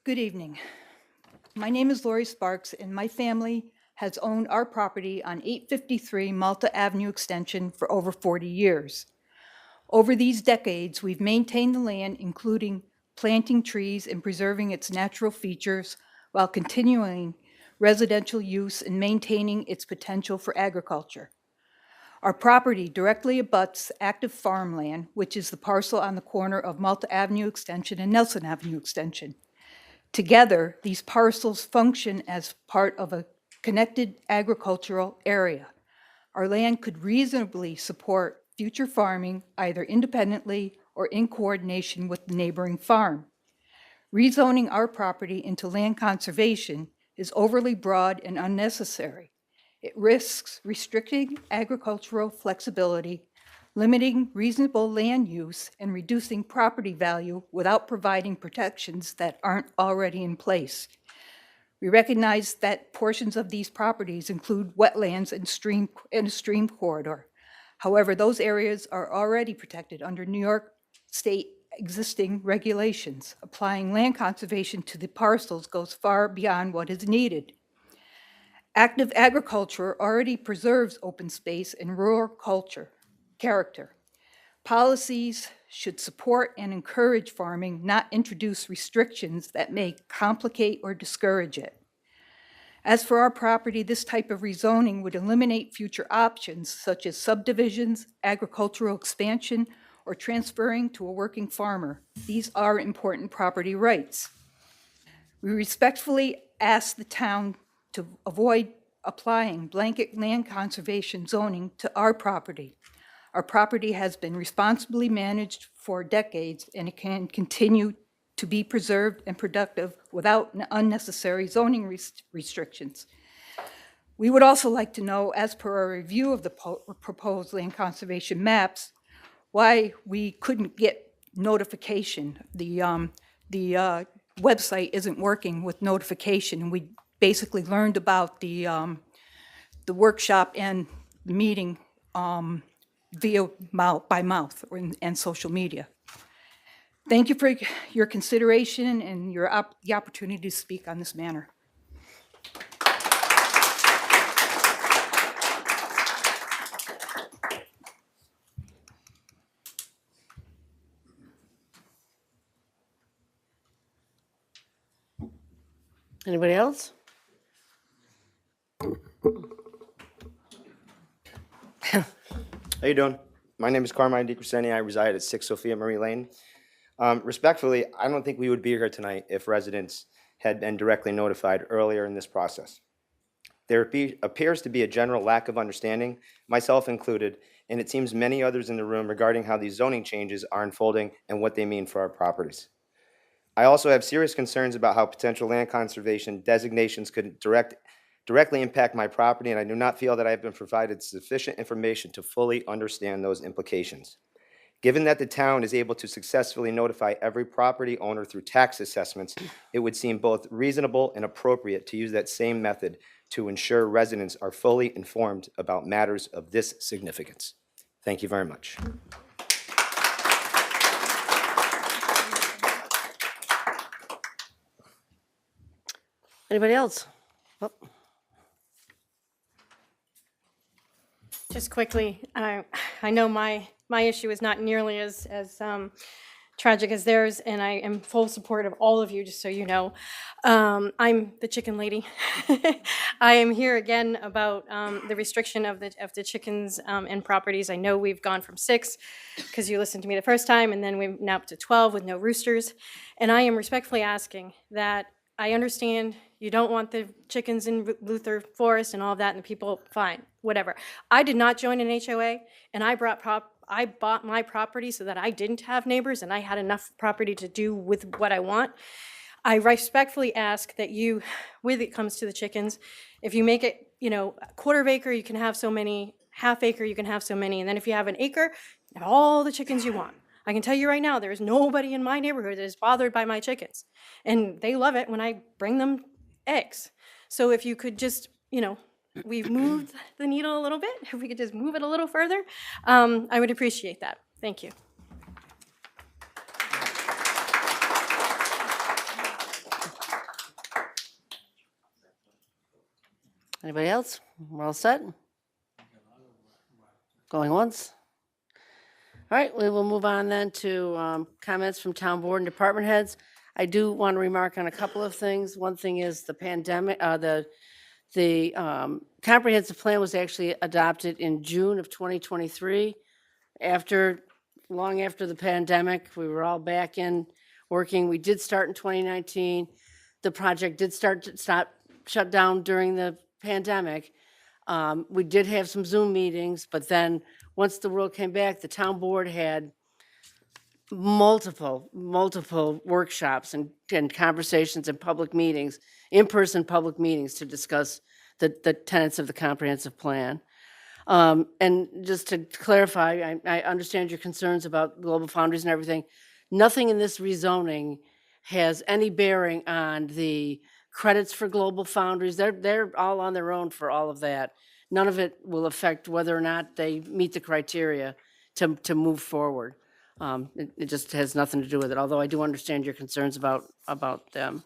Good evening. My name is Lori Sparks, and my family has owned our property on 853 Malta Avenue Extension for over 40 years. Over these decades, we've maintained the land, including planting trees and preserving its natural features, while continuing residential use and maintaining its potential for agriculture. Our property directly abuts active farmland, which is the parcel on the corner of Malta Avenue Extension and Nelson Avenue Extension. Together, these parcels function as part of a connected agricultural area. Our land could reasonably support future farming either independently or in coordination with the neighboring farm. Rezoning our property into land conservation is overly broad and unnecessary. It risks restricting agricultural flexibility, limiting reasonable land use, and reducing property value without providing protections that aren't already in place. We recognize that portions of these properties include wetlands and a stream corridor. However, those areas are already protected under New York State existing regulations. Applying land conservation to the parcels goes far beyond what is needed. Active agriculture already preserves open space and rural culture character. Policies should support and encourage farming, not introduce restrictions that may complicate or discourage it. As for our property, this type of rezoning would eliminate future options such as subdivisions, agricultural expansion, or transferring to a working farmer. These are important property rights. We respectfully ask the town to avoid applying blanket land conservation zoning to our property. Our property has been responsibly managed for decades, and it can continue to be preserved and productive without unnecessary zoning restrictions. We would also like to know, as per our review of the proposed land conservation maps, why we couldn't get notification. The website isn't working with notification, and we basically learned about the workshop and the meeting via by mouth and social media. Thank you for your consideration and the opportunity to speak on this matter. Anybody else? How you doing? My name is Carmine DiCrescenti. I reside at 6 Sophia Marie Lane. Respectfully, I don't think we would be here tonight if residents had been directly notified earlier in this process. There appears to be a general lack of understanding, myself included, and it seems many others in the room regarding how these zoning changes are unfolding and what they mean for our properties. I also have serious concerns about how potential land conservation designations could directly impact my property, and I do not feel that I have been provided sufficient information to fully understand those implications. Given that the town is able to successfully notify every property owner through tax assessments, it would seem both reasonable and appropriate to use that same method to ensure residents are fully informed about matters of this significance. Thank you very much. Anybody else? Oh. Just quickly, I know my issue is not nearly as tragic as theirs, and I am full support of all of you, just so you know. I'm the chicken lady. I am here again about the restriction of the chickens and properties. I know we've gone from 6, because you listened to me the first time, and then we're now up to 12 with no roosters. And I am respectfully asking that I understand you don't want the chickens in Luther Forest and all of that, and the people, fine, whatever. I did not join an HOA, and I bought my property so that I didn't have neighbors and I had enough property to do with what I want. I respectfully ask that you, when it comes to the chickens, if you make it, a quarter of acre, you can have so many, half acre, you can have so many, and then if you have an acre, you have all the chickens you want. I can tell you right now, there is nobody in my neighborhood that is bothered by my chickens, and they love it when I bring them eggs. So if you could just, we've moved the needle a little bit. If we could just move it a little further, I would appreciate that. Thank you. Anybody else? We're all set? Going once? All right, we will move on then to comments from town board and department heads. I do want to remark on a couple of things. One thing is the pandemic, the comprehensive plan was actually adopted in June of 2023. Long after the pandemic, we were all back in working. We did start in 2019. The project did shut down during the pandemic. We did have some Zoom meetings, but then once the world came back, the town board had multiple workshops and conversations and public meetings, in-person public meetings to discuss the tenets of the comprehensive plan. And just to clarify, I understand your concerns about Global Foundries and everything. Nothing in this rezoning has any bearing on the credits for Global Foundries. They're all on their own for all of that. None of it will affect whether or not they meet the criteria to move forward. It just has nothing to do with it, although I do understand your concerns about them.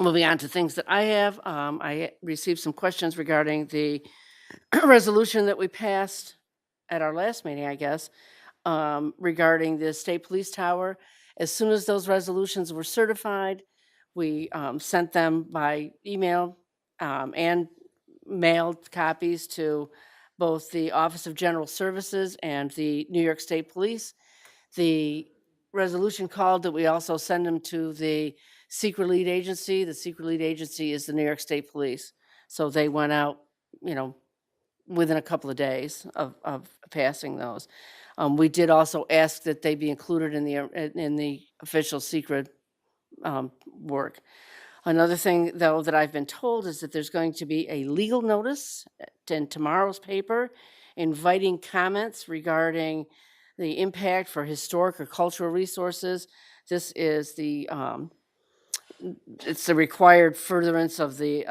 Moving on to things that I have, I received some questions regarding the resolution that we passed at our last meeting, I guess, regarding the state police tower. As soon as those resolutions were certified, we sent them by email and mailed copies to both the Office of General Services and the New York State Police. The resolution called that we also send them to the secret lead agency. The secret lead agency is the New York State Police. So they went out, within a couple of days of passing those. We did also ask that they be included in the official secret work. Another thing, though, that I've been told is that there's going to be a legal notice in tomorrow's paper inviting comments regarding the impact for historic or cultural resources. This is it's the required furtherance of the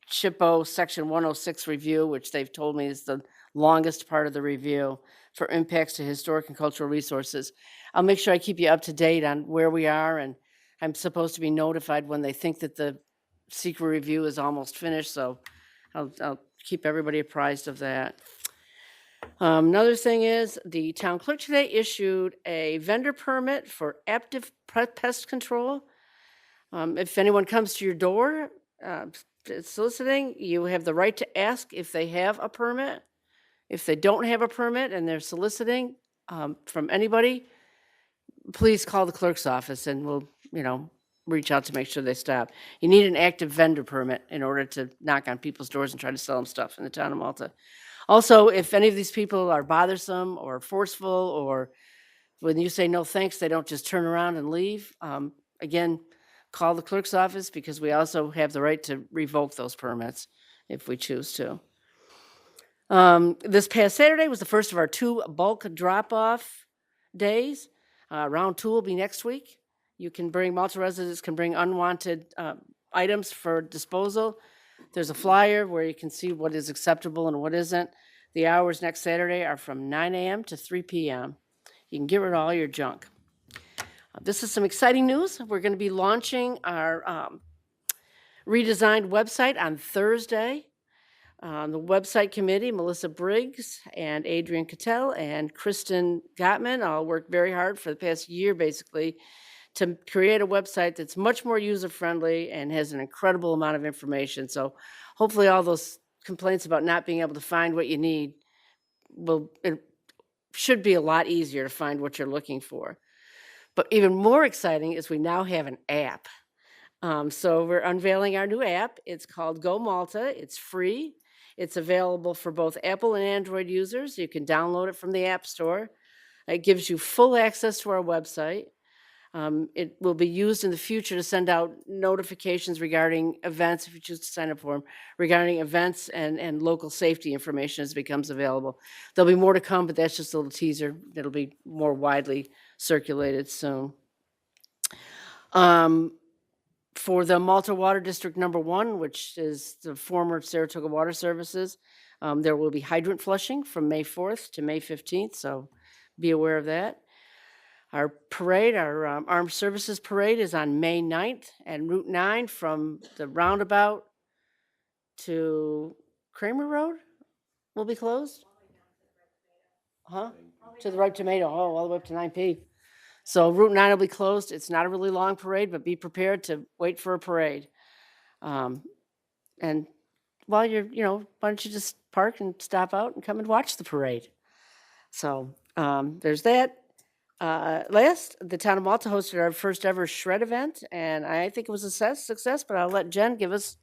SHPO Section 106 review, which they've told me is the longest part of the review for impacts to historic and cultural resources. I'll make sure I keep you up to date on where we are, and I'm supposed to be notified when they think that the secret review is almost finished, so I'll keep everybody apprised of that. Another thing is the town clerk today issued a vendor permit for active pest control. If anyone comes to your door soliciting, you have the right to ask if they have a permit. If they don't have a permit and they're soliciting from anybody, please call the clerk's office and we'll, reach out to make sure they stop. You need an active vendor permit in order to knock on people's doors and try to sell them stuff in the town of Malta. Also, if any of these people are bothersome or forceful, or when you say no thanks, they don't just turn around and leave, again, call the clerk's office, because we also have the right to revoke those permits if we choose to. This past Saturday was the first of our 2 bulk drop-off days. Round 2 will be next week. Malta residents can bring unwanted items for disposal. There's a flyer where you can see what is acceptable and what isn't. The hours next Saturday are from 9 a.m. to 3 p.m. You can get rid of all your junk. This is some exciting news. We're going to be launching our redesigned website on Thursday. The website committee, Melissa Briggs and Adrian Cattell and Kristen Gottman, all worked very hard for the past year, basically, to create a website that's much more user-friendly and has an incredible amount of information. So hopefully all those complaints about not being able to find what you need, it should be a lot easier to find what you're looking for. But even more exciting is we now have an app. So we're unveiling our new app. It's called Go Malta. It's free. It's available for both Apple and Android users. You can download it from the App Store. It gives you full access to our website. It will be used in the future to send out notifications regarding events, if you choose to sign up for them, regarding events and local safety information as it becomes available. There'll be more to come, but that's just a little teaser. It'll be more widely circulated soon. For the Malta Water District number 1, which is the former Saratoga Water Services, there will be hydrant flushing from May 4th to May 15th, so be aware of that. Our parade, our Armed Services Parade, is on May 9th and Route 9 from the roundabout to Kramer Road will be closed? Huh? To the Ripe Tomato, oh, all the way up to 9P. So Route 9 will be closed. It's not a really long parade, but be prepared to wait for a parade. And while you're, why don't you just park and stop out and come and watch the parade? So there's that. Last, the town of Malta hosted our first ever shred event, and I think it was a success, but I'll let Jen give us,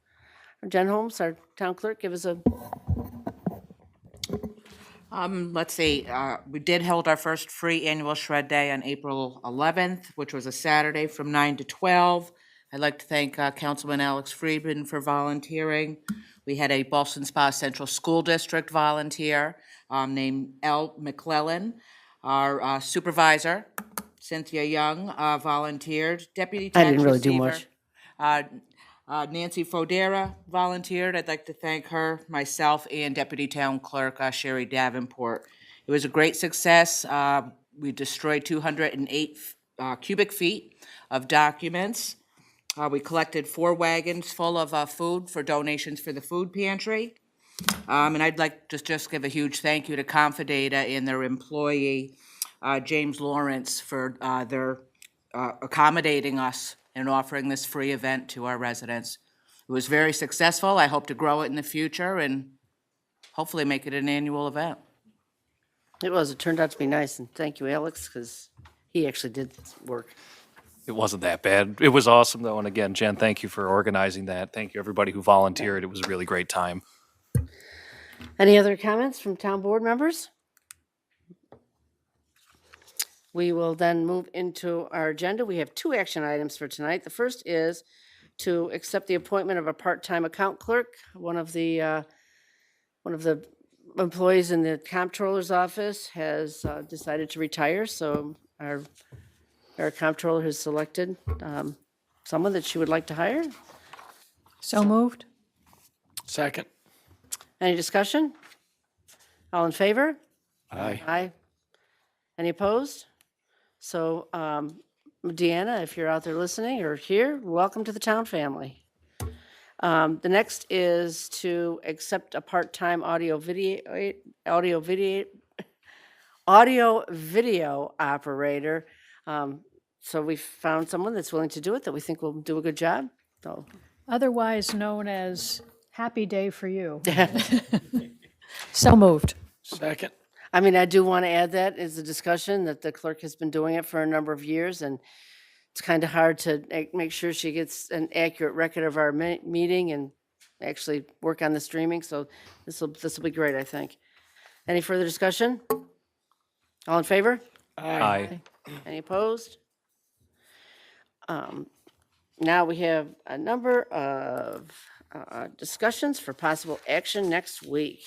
Jen Holmes, our town clerk, give us a. Let's see, we did hold our first free annual shred day on April 11th, which was a Saturday from 9 to 12. I'd like to thank Councilman Alex Friedman for volunteering. We had a Boston Spa Central School District volunteer named Elle McClellan. Our supervisor, Cynthia Young, volunteered. Deputy I tax didn't really do receiver, Nancy Fodera volunteered. I'd like to thank her, myself, and Deputy Town Clerk Sherry Davenport. It was a great success. We destroyed 208 cubic feet of documents. We collected 4 wagons full of food for donations for the food pantry. And I'd like to just give a huge thank you to Confidata and their employee, James Lawrence, for their accommodating us and offering this free event to our residents. It was very successful. I hope to grow it in the future and hopefully make it an annual event. It was. It turned out to be nice, and thank you, Alex, because he actually did work. It wasn't that bad. It was awesome, though. And again, Jen, thank you for organizing that. Thank you, everybody who volunteered. It was a really great time. Any other comments from town board members? We will then move into our agenda. We have 2 action items for tonight. The first is to accept the appointment of a part-time account clerk. One of the employees in the comptroller's office has decided to retire, so our comptroller has selected someone that she would like to hire. So moved? Second. Any discussion? All in favor? Aye. Aye. Any opposed? So, Deanna, if you're out there listening or here, welcome to the town family. The next is to accept a part-time audio video operator. So we found someone that's willing to do it that we think will do a good job. So, Otherwise known as Happy Day for You. So moved. Second. I mean, I do want to add that as a discussion that the clerk has been doing it for a number of years, and it's kind of hard to make sure she gets an accurate record of our meeting and actually work on the streaming. So this will be great, I think. Any further discussion? All in favor? Aye. Any opposed? Now we have a number of discussions for possible action next week.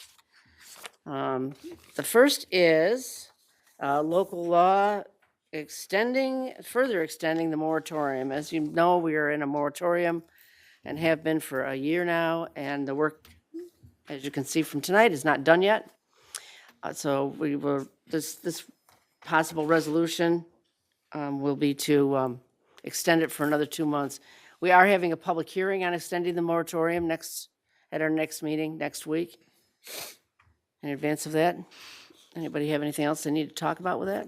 The first is local law further extending the moratorium. As you know, we are in a moratorium and have been for a year now, and the work, as you can see from tonight, is not done yet. So we will, this possible resolution will be to extend it for another 2 months. We are having a public hearing on extending the moratorium at our next meeting next week. In advance of that, anybody have anything else they need to talk about with that?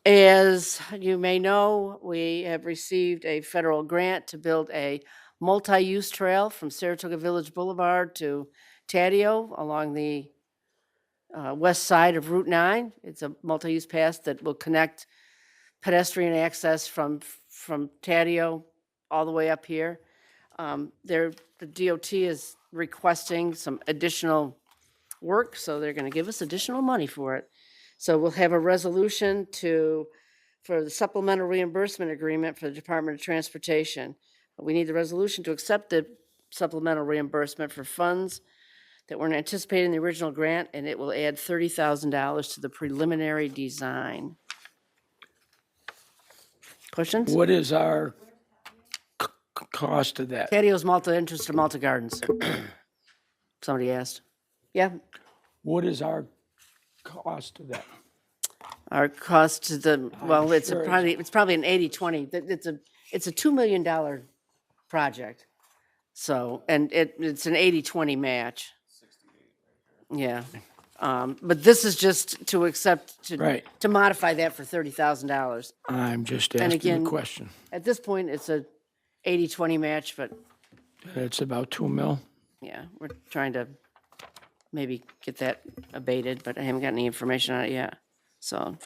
As you may know, we have received a federal grant to build a multi-use trail from Saratoga Village Boulevard to Taddeo along the west side of Route 9. It's a multi-use path that will connect pedestrian access from Taddeo all the way up here. The DOT is requesting some additional work, so they're going to give us additional money for it. So we'll have a resolution for the supplemental reimbursement agreement for the Department of Transportation. We need the resolution to accept the supplemental reimbursement for funds that weren't anticipated in the original grant, and it will add $30,000 to the preliminary design. Questions? What is our cost of that? Taddio's Malta entrance to Malta Gardens. Somebody asked. Yeah, What is our cost of that? Our cost to the, well, it's sure it's probably an 80-20. It's a $2 million project. So, and it's an 80-20 match. Yeah. But this is just to accept, Right. to modify that for $30,000. I'm just And asking again, the question. at this point, it's a 80-20 match, but It's about 2 mil. yeah, we're trying to maybe get that abated, but I haven't got any information on it yet, so.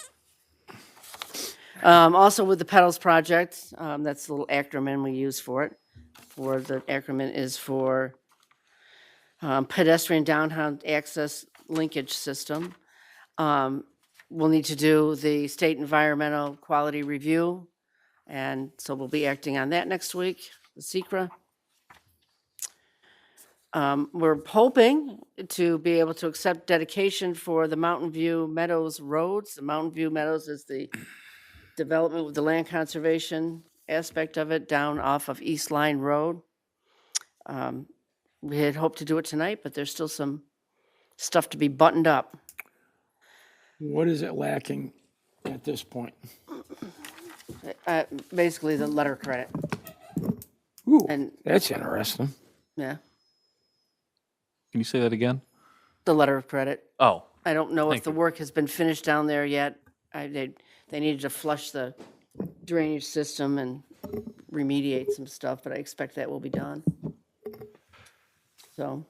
Also with the Petals project, that's the little acronym we use for it. The acronym is for pedestrian downtown access linkage system. We'll need to do the state environmental quality review, and so we'll be acting on that next week, the SECRA. We're hoping to be able to accept dedication for the Mountain View Meadows roads. The Mountain View Meadows is the development with the land conservation aspect of it down off of East Line Road. We had hoped to do it tonight, but there's still some stuff to be buttoned up. What is it lacking at this point? Basically, the letter credit. Ooh, And, that's interesting. yeah, Can you say that again? the letter of credit. Oh, I don't know if Thank the you. work has been finished down there yet. They needed to flush the drainage system and remediate some stuff, but I expect that will be done. So,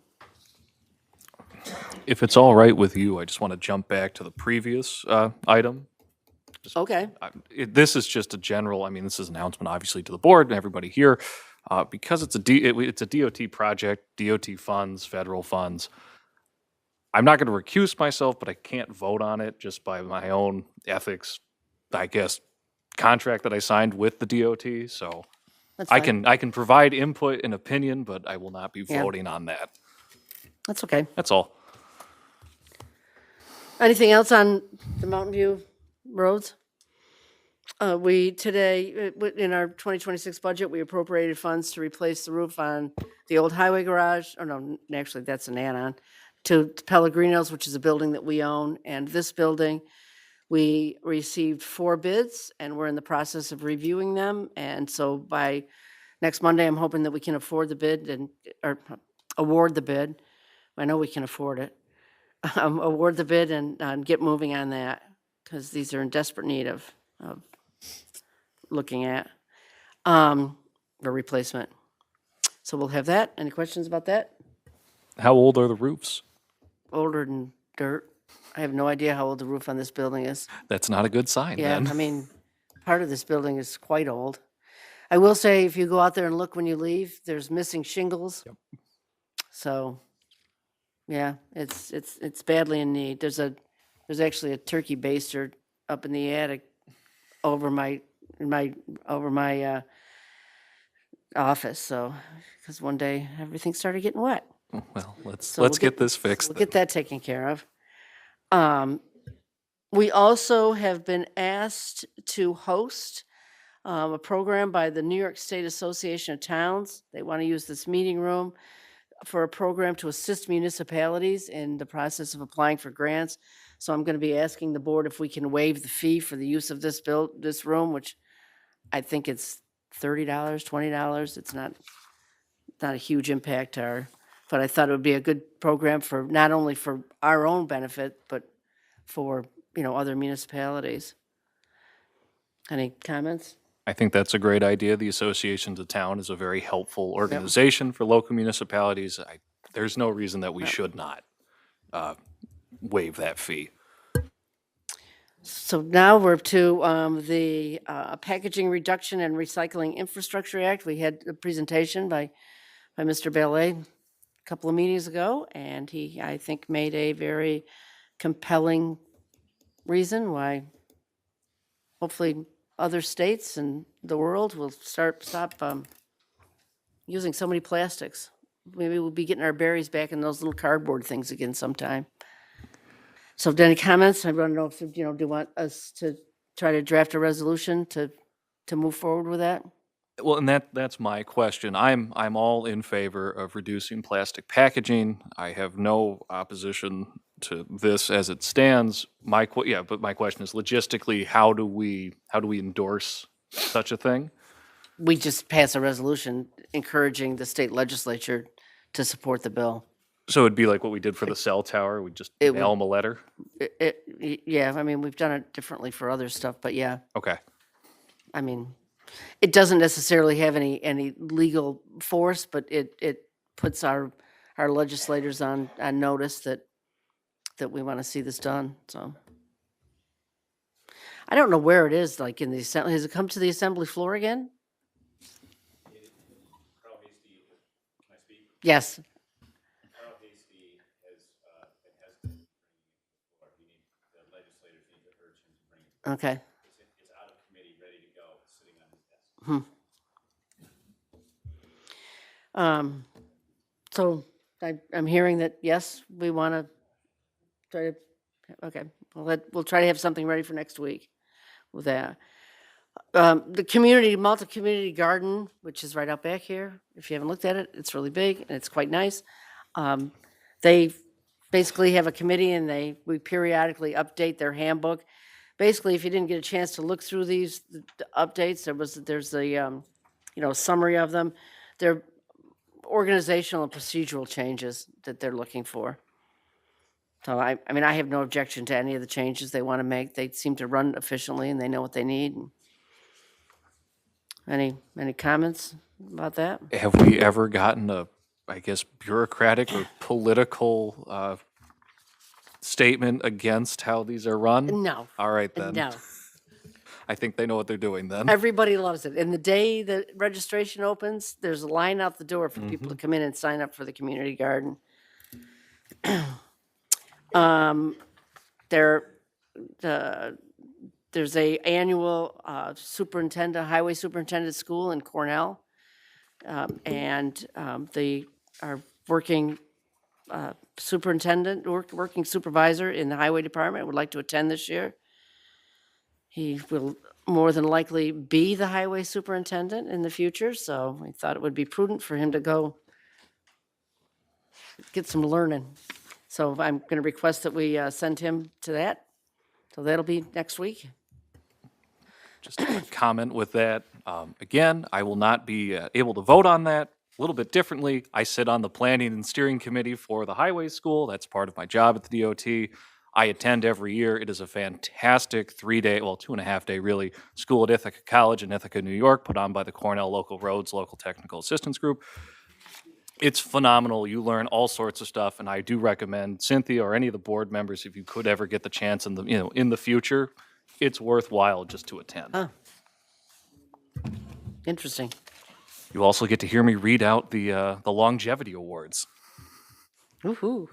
if it's all right with you, I just want to jump back to the previous item. okay, This is just a general, I mean, this is an announcement obviously to the board and everybody here. Because it's a DOT project, DOT funds, federal funds. I'm not going to recuse myself, but I can't vote on it just by my own ethics, I guess, contract that I signed with the DOT. So that's I fine. can provide input and opinion, but I will not be Yeah. voting on that. That's okay. That's all. Anything else on the Mountain View roads? We today, in our 2026 budget, we appropriated funds to replace the roof on the old highway garage, or no, actually, that's an add-on, to Pellegrino's, which is a building that we own, and this building, we received 4 bids, and we're in the process of reviewing them, and so by next Monday, I'm hoping that we can afford the bid or award the bid. I know we can afford it. Award the bid and get moving on that, because these are in desperate need of looking at the replacement. So we'll have that. Any questions about that? How old are the roofs? Older than dirt. I have no idea how old the roof on this building is. That's not a good sign Yeah, then. I mean, part of this building is quite old. I will say, if you go out there and look when you leave, there's missing shingles. So, yeah, it's badly in need. There's actually a turkey baster up in the attic over my office. So, because one day everything started getting wet. Well, let's So we'll get this fixed. We'll get that taken care of. We also have been asked to host a program by the New York State Association of Towns. They want to use this meeting room for a program to assist municipalities in the process of applying for grants. So I'm going to be asking the board if we can waive the fee for the use of this room, which I think it's $30, $20. It's not a huge impact to but I thought it would be a good program for, not only for our own benefit, but for, other municipalities. Any comments? I think that's a great idea. The Association to Town is a very helpful organization for local municipalities. There's no reason that we should not waive that fee. So now we're to the Packaging Reduction and Recycling Infrastructure Act. We had a presentation by Mr. Ballet a couple of meetings ago, and he, I think, made a very compelling reason why hopefully other states and the world will stop using so many plastics. Maybe we'll be getting our berries back in those little cardboard things again sometime. So, any comments? I want to know if, do you want us to try to draft a resolution to move forward with that? Well, and that's my question. I'm all in favor of reducing plastic packaging. I have no opposition to this as it stands. But my question is logistically, how do we endorse such a thing? We just pass a resolution encouraging the state legislature to support the bill. So it'd be like what we did for the cell tower. We just It mail them a letter. Yeah, I mean, we've done it differently for other stuff, but yeah, Okay. I mean, it doesn't necessarily have any legal force, but it puts our legislators on notice that we want to see this done, so. I don't know where it is, like in the assembly, has it come to the assembly floor again? Yes. Okay. So I'm hearing that, yes, we want to try to, okay, we'll try to have something ready for next week with that. The Malta Community Garden, which is right out back here, if you haven't looked at it, it's really big and it's quite nice. They basically have a committee and we periodically update their handbook. Basically, if you didn't get a chance to look through the updates, there's a summary of them. They're organizational and procedural changes that they're looking for. So I mean, I have no objection to any of the changes they want to make. They seem to run efficiently and they know what they need. Any comments about that? Have we ever gotten a, I guess, bureaucratic or political statement against how these are run? No. All right, then. No. I think they know what they're doing then. Everybody loves it. And the day the registration opens, there's a line out the door for people to come in and sign up for the community garden. There's a annual highway superintendent school in Cornell. Our working working supervisor in the highway department would like to attend this year. He will more than likely be the highway superintendent in the future, so I thought it would be prudent for him to go get some learning. So I'm going to request that we send him to that. So that'll be next week. Just a quick comment with that. Again, I will not be able to vote on that. A little bit differently, I sit on the planning and steering committee for the highway school. That's part of my job at the DOT. I attend every year. It is a fantastic 3-day, well, 2.5-day really, school at Ithaca College in Ithaca, New York, put on by the Cornell Local Roads Local Technical Assistance Group. It's phenomenal. You learn all sorts of stuff, and I do recommend Cynthia or any of the board members, if you could ever get the chance in the future, it's worthwhile just to attend. Huh. Interesting. You also get to hear me read out the longevity awards. Woohoo.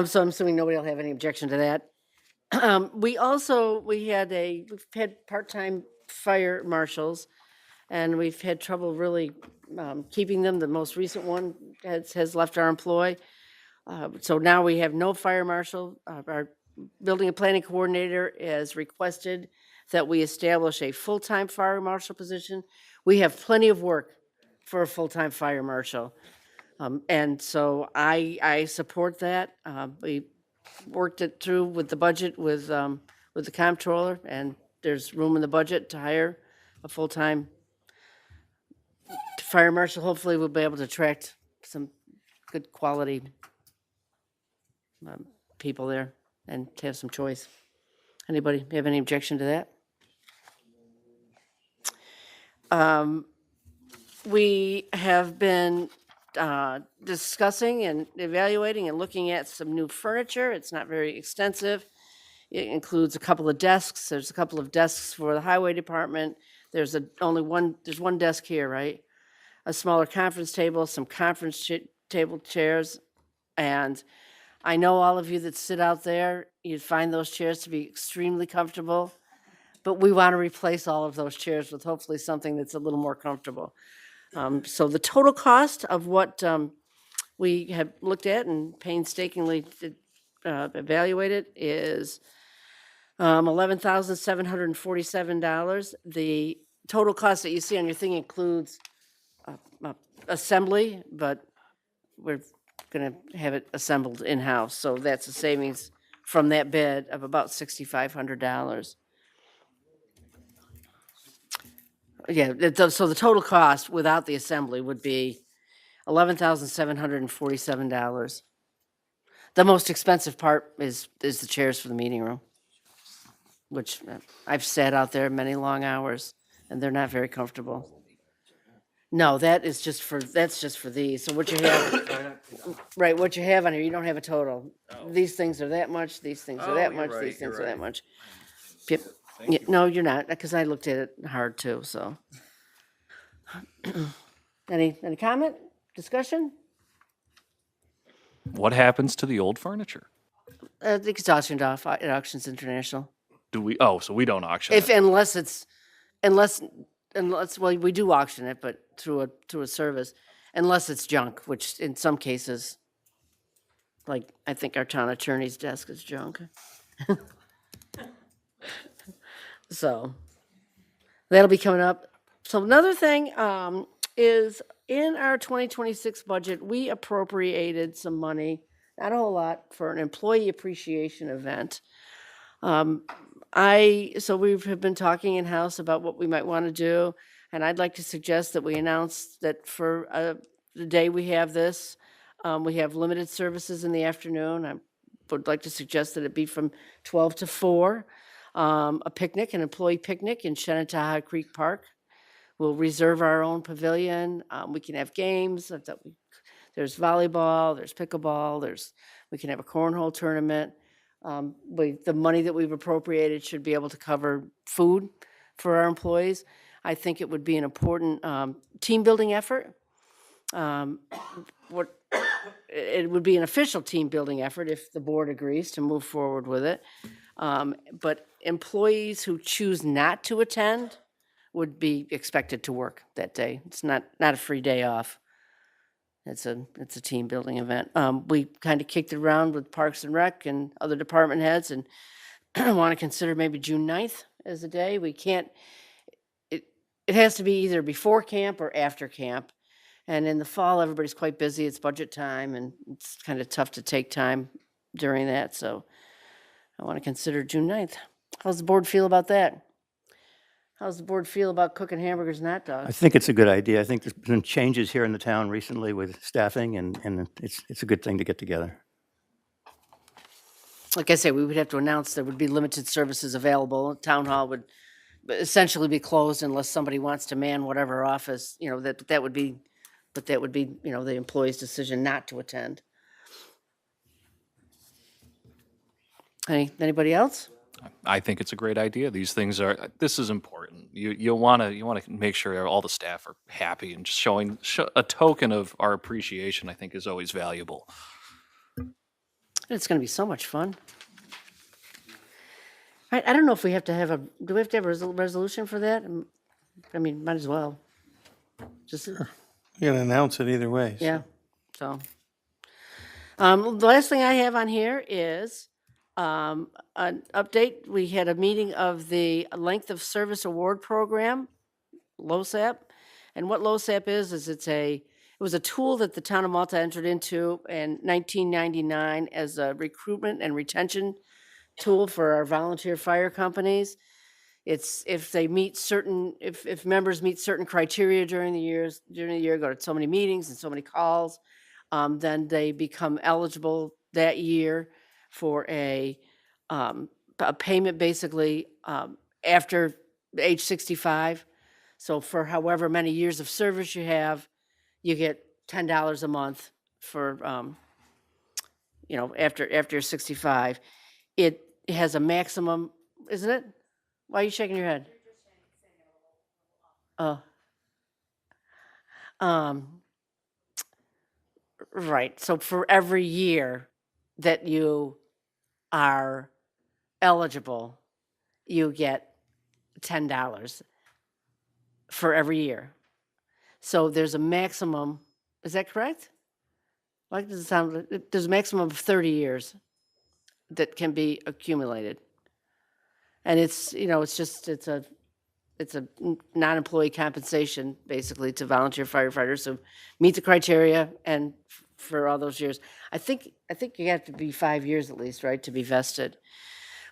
So I'm assuming nobody will have any objection to that. We've had part-time fire marshals, and we've had trouble really keeping them. The most recent one has left our employ. So now we have no fire marshal. Our building and planning coordinator has requested that we establish a full-time fire marshal position. We have plenty of work for a full-time fire marshal. And so I support that. We worked it through with the budget with the comptroller, and there's room in the budget to hire a full-time fire marshal. Hopefully we'll be able to attract some good quality people there and to have some choice. Anybody have any objection to that? We have been discussing and evaluating and looking at some new furniture. It's not very extensive. It includes a couple of desks. There's a couple of desks for the highway department. There's one desk here, right? A smaller conference table, some conference table chairs. And I know all of you that sit out there, you'd find those chairs to be extremely comfortable, but we want to replace all of those chairs with hopefully something that's a little more comfortable. So the total cost of what we have looked at and painstakingly evaluated is $11,747. The total cost that you see on your thing includes assembly, but we've going to have it assembled in-house. So that's a savings from that bid of about $6,500. Yeah, so the total cost without the assembly would be $11,747. The most expensive part is the chairs for the meeting room, which I've sat out there many long hours, and they're not very comfortable. No, that's just for these. So what you have, right, what you have on here, you don't have a total. These things are that much, these things are that much, these things are that much. Yep. Yeah, no, you're not, because I looked at it hard too, so. Any comment, discussion? What happens to the old furniture? I think it's auctioned off at Auctions International. Do we, so we don't auction If, it? unless, well, we do auction it, but through a service, unless it's junk, which in some cases, like, I think our town attorney's desk is junk. So, that'll be coming up. So another thing, is in our 2026 budget, we appropriated some money, not a whole lot, for an employee appreciation event. So we have been talking in-house about what we might want to do, and I'd like to suggest that we announce that for the day we have this, we have limited services in the afternoon. I would like to suggest that it be from 12 to 4. A picnic, an employee picnic in Shenandoah Creek Park. We'll reserve our own pavilion. We can have games. There's volleyball, there's pickleball, we can have a cornhole tournament. The money that we've appropriated should be able to cover food for our employees. I think it would be an important team building effort. It would be an official team building effort if the board agrees to move forward with it. But employees who choose not to attend would be expected to work that day. It's not a free day off. It's a team building event. We kind of kicked it around with Parks and Rec and other department heads, and want to consider maybe June 9th as a day. We can't, it has to be either before camp or after camp. And in the fall, everybody's quite busy. It's budget time, and it's kind of tough to take time during that. So I want to consider June 9th. How's the board feel about that? How's the board feel about cooking hamburgers and hot I dogs? think it's a good idea. I think there's been changes here in the town recently with staffing, and it's a good thing to get together. Like I say, we would have to announce there would be limited services available. Town hall would essentially be closed unless somebody wants to man whatever office, that would be, the employee's decision not to attend. Anybody else? I think it's a great idea. This is important. You want to make sure all the staff are happy, and just showing a token of our appreciation, I think, is always valuable. It's going to be so much fun. I don't know if we have to have do we have to have a resolution for that? I mean, might as well. Just, You can announce it either way. yeah, so. The last thing I have on here is an update. We had a meeting of the Length of Service Award Program, LoSAP. And what LoSAP is it was a tool that the town of Malta entered into in 1999 as a recruitment and retention tool for our volunteer fire companies. It's if members meet certain criteria during the year, go to so many meetings and so many calls, then they become eligible that year for a payment basically after age 65. So for however many years of service you have, you get $10 a month for, after you're 65. It has a maximum, isn't it? Why are you shaking your head? Oh. Right, so for every year that you are eligible, you get $10 for every year. So there's a maximum, is that correct? Why does it sound, there's a maximum of 30 years that can be accumulated. And it's a non-employee compensation basically to volunteer firefighters who meet the criteria and for all those years. I think you have to be 5 years at least, right, to be vested.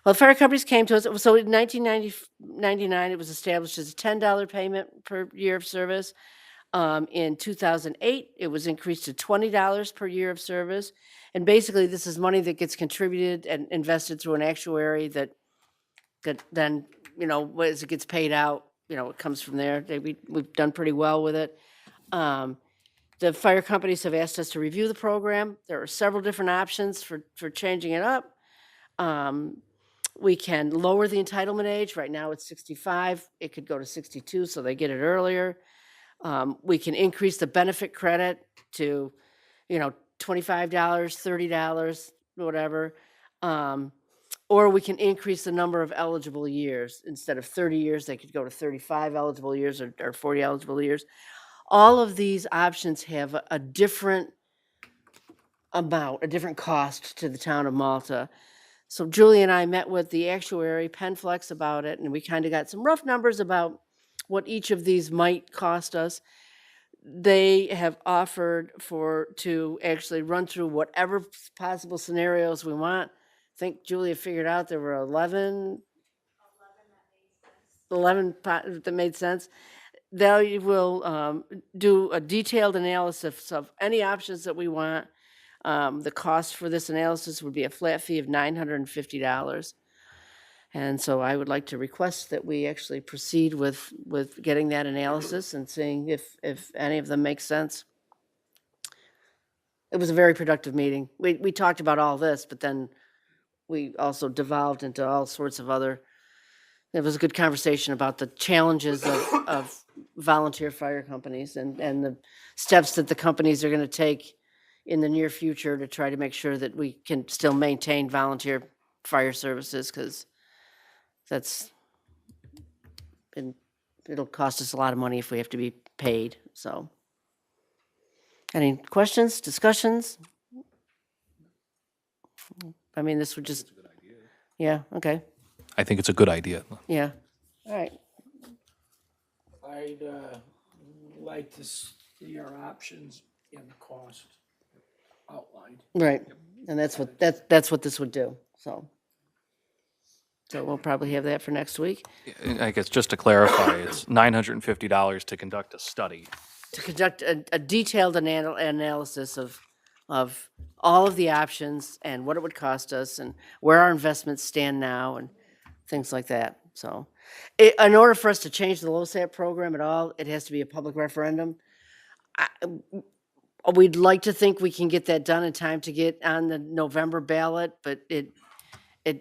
Well, the fire companies came to us, so in 1999, it was established as a $10 payment per year of service. In 2008, it was increased to $20 per year of service. And basically, this is money that gets contributed and invested through an actuary that then, as it gets paid out, it comes from there. We've done pretty well with it. The fire companies have asked us to review the program. There are several different options for changing it up. We can lower the entitlement age. Right now, it's 65. It could go to 62, so they get it earlier. We can increase the benefit credit to, $25, $30, whatever. Or we can increase the number of eligible years. Instead of 30 years, they could go to 35 eligible years or 40 eligible years. All of these options have a different amount, a different cost to the town of Malta. So Julie and I met with the actuary, Penflex, about it, and we kind of got some rough numbers about what each of these might cost us. They have offered to actually run through whatever possible scenarios we want. I think Julia figured out there were 11 that made sense. They will do a detailed analysis of any options that we want. The cost for this analysis would be a flat fee of $950. And so I would like to request that we actually proceed with getting that analysis and seeing if any of them make sense. It was a very productive meeting. We talked about all this, but then we also devolved into all sorts of other, it was a good conversation about the challenges of volunteer fire companies and the steps that the companies are going to take in the near future to try to make sure that we can still maintain volunteer fire services, because it'll cost us a lot of money if we have to be paid. So, any questions, discussions? I mean, this would just, yeah, okay, I think it's a good idea. yeah, all right. I'd like to see our options and the cost outlined. Right, and that's what this would do, so we'll probably have that for next week. I guess just to clarify, it's $950 to conduct a study. To conduct a detailed analysis of all of the options and what it would cost us and where our investments stand now and things like that. So in order for us to change the LoSAP program at all, it has to be a public referendum. We'd like to think we can get that done in time to get on the November ballot, but it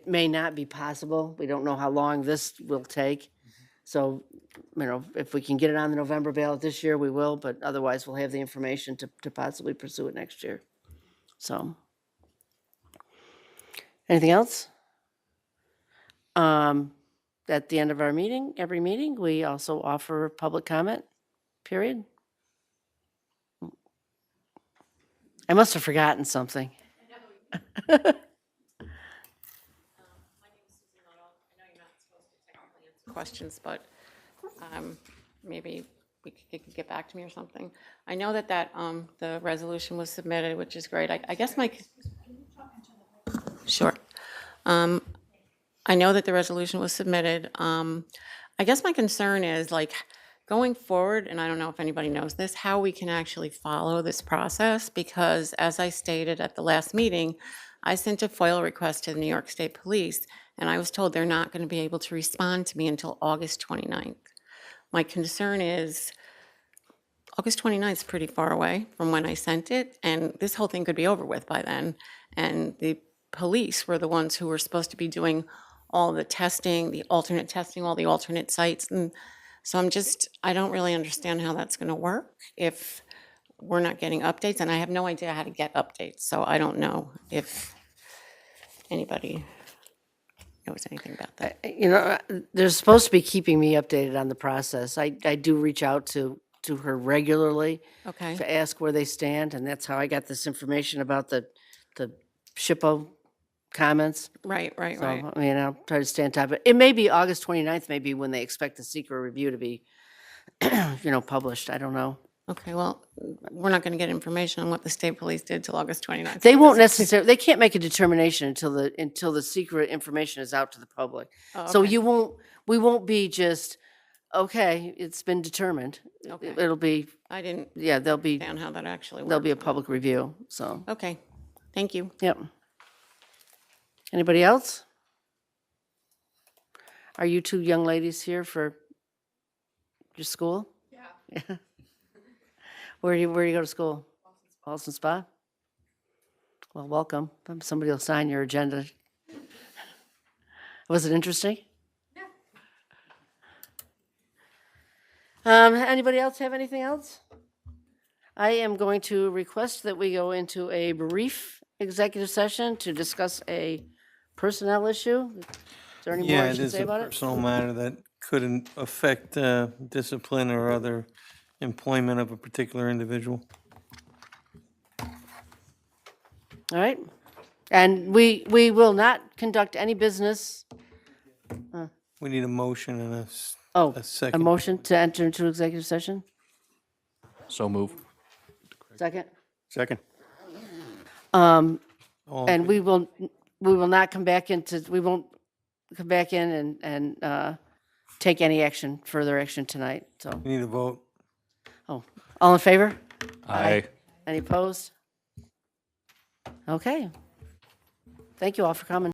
may not be possible. We don't know how long this will take. So, if we can get it on the November ballot this year, we will, but otherwise we'll have the information to possibly pursue it next year. So, anything else? At the end of our meeting, every meeting, we also offer public comment, period. I must have forgotten something. Questions, but maybe you could get back to me or something. I know that the resolution was submitted, which is great. I guess sure. I know that the resolution was submitted. I guess my concern is going forward, and I don't know if anybody knows this, how we can actually follow this process, because as I stated at the last meeting, I sent a FOIL request to the New York State Police, and I was told they're not going to be able to respond to me until August 29th. My concern is August 29th is pretty far away from when I sent it, and this whole thing could be over with by then. And the police were the ones who were supposed to be doing all the testing, the alternate testing, all the alternate sites. And so I don't really understand how that's going to work if we're not getting updates, and I have no idea how to get updates. So I don't know if anybody knows anything about that. They're supposed to be keeping me updated on the process. I do reach out to her regularly Okay. to ask where they stand, and that's how I got this information about the SHPO comments. Right. So, I'll try to stay on top of it. It may be August 29th, maybe when they expect the secret review to be, published. I don't know. Okay, well, we're not going to get information on what the state police did till August 29th. They won't necessarily, they can't make a determination until the secret information is out to the public. Oh, So okay. we won't be just, okay, it's been determined. Okay. It'll be, I didn't yeah, there'll be, understand how that actually there'll be a works. public review, so, Okay, thank you. yep. Anybody else? Are you two young ladies here for your school? Yeah. Where do you go to school? Boston Spa? Well, welcome. Somebody will sign your agenda. Was it interesting? Anybody else have anything else? I am going to request that we go into a brief executive session to discuss a personnel issue. Is there any more Yeah, I it should is say a about it? personal matter that couldn't affect discipline or other employment of a particular individual. All right. And we will not conduct any business. We need a motion and Oh, a a second. motion to enter into executive session? So move. Second? Second. All in And we will not come back into, we won't come back in and take any action, further action tonight, so. We need a vote. Oh, all in favor? Aye. Any opposed? Okay. Thank you all for coming.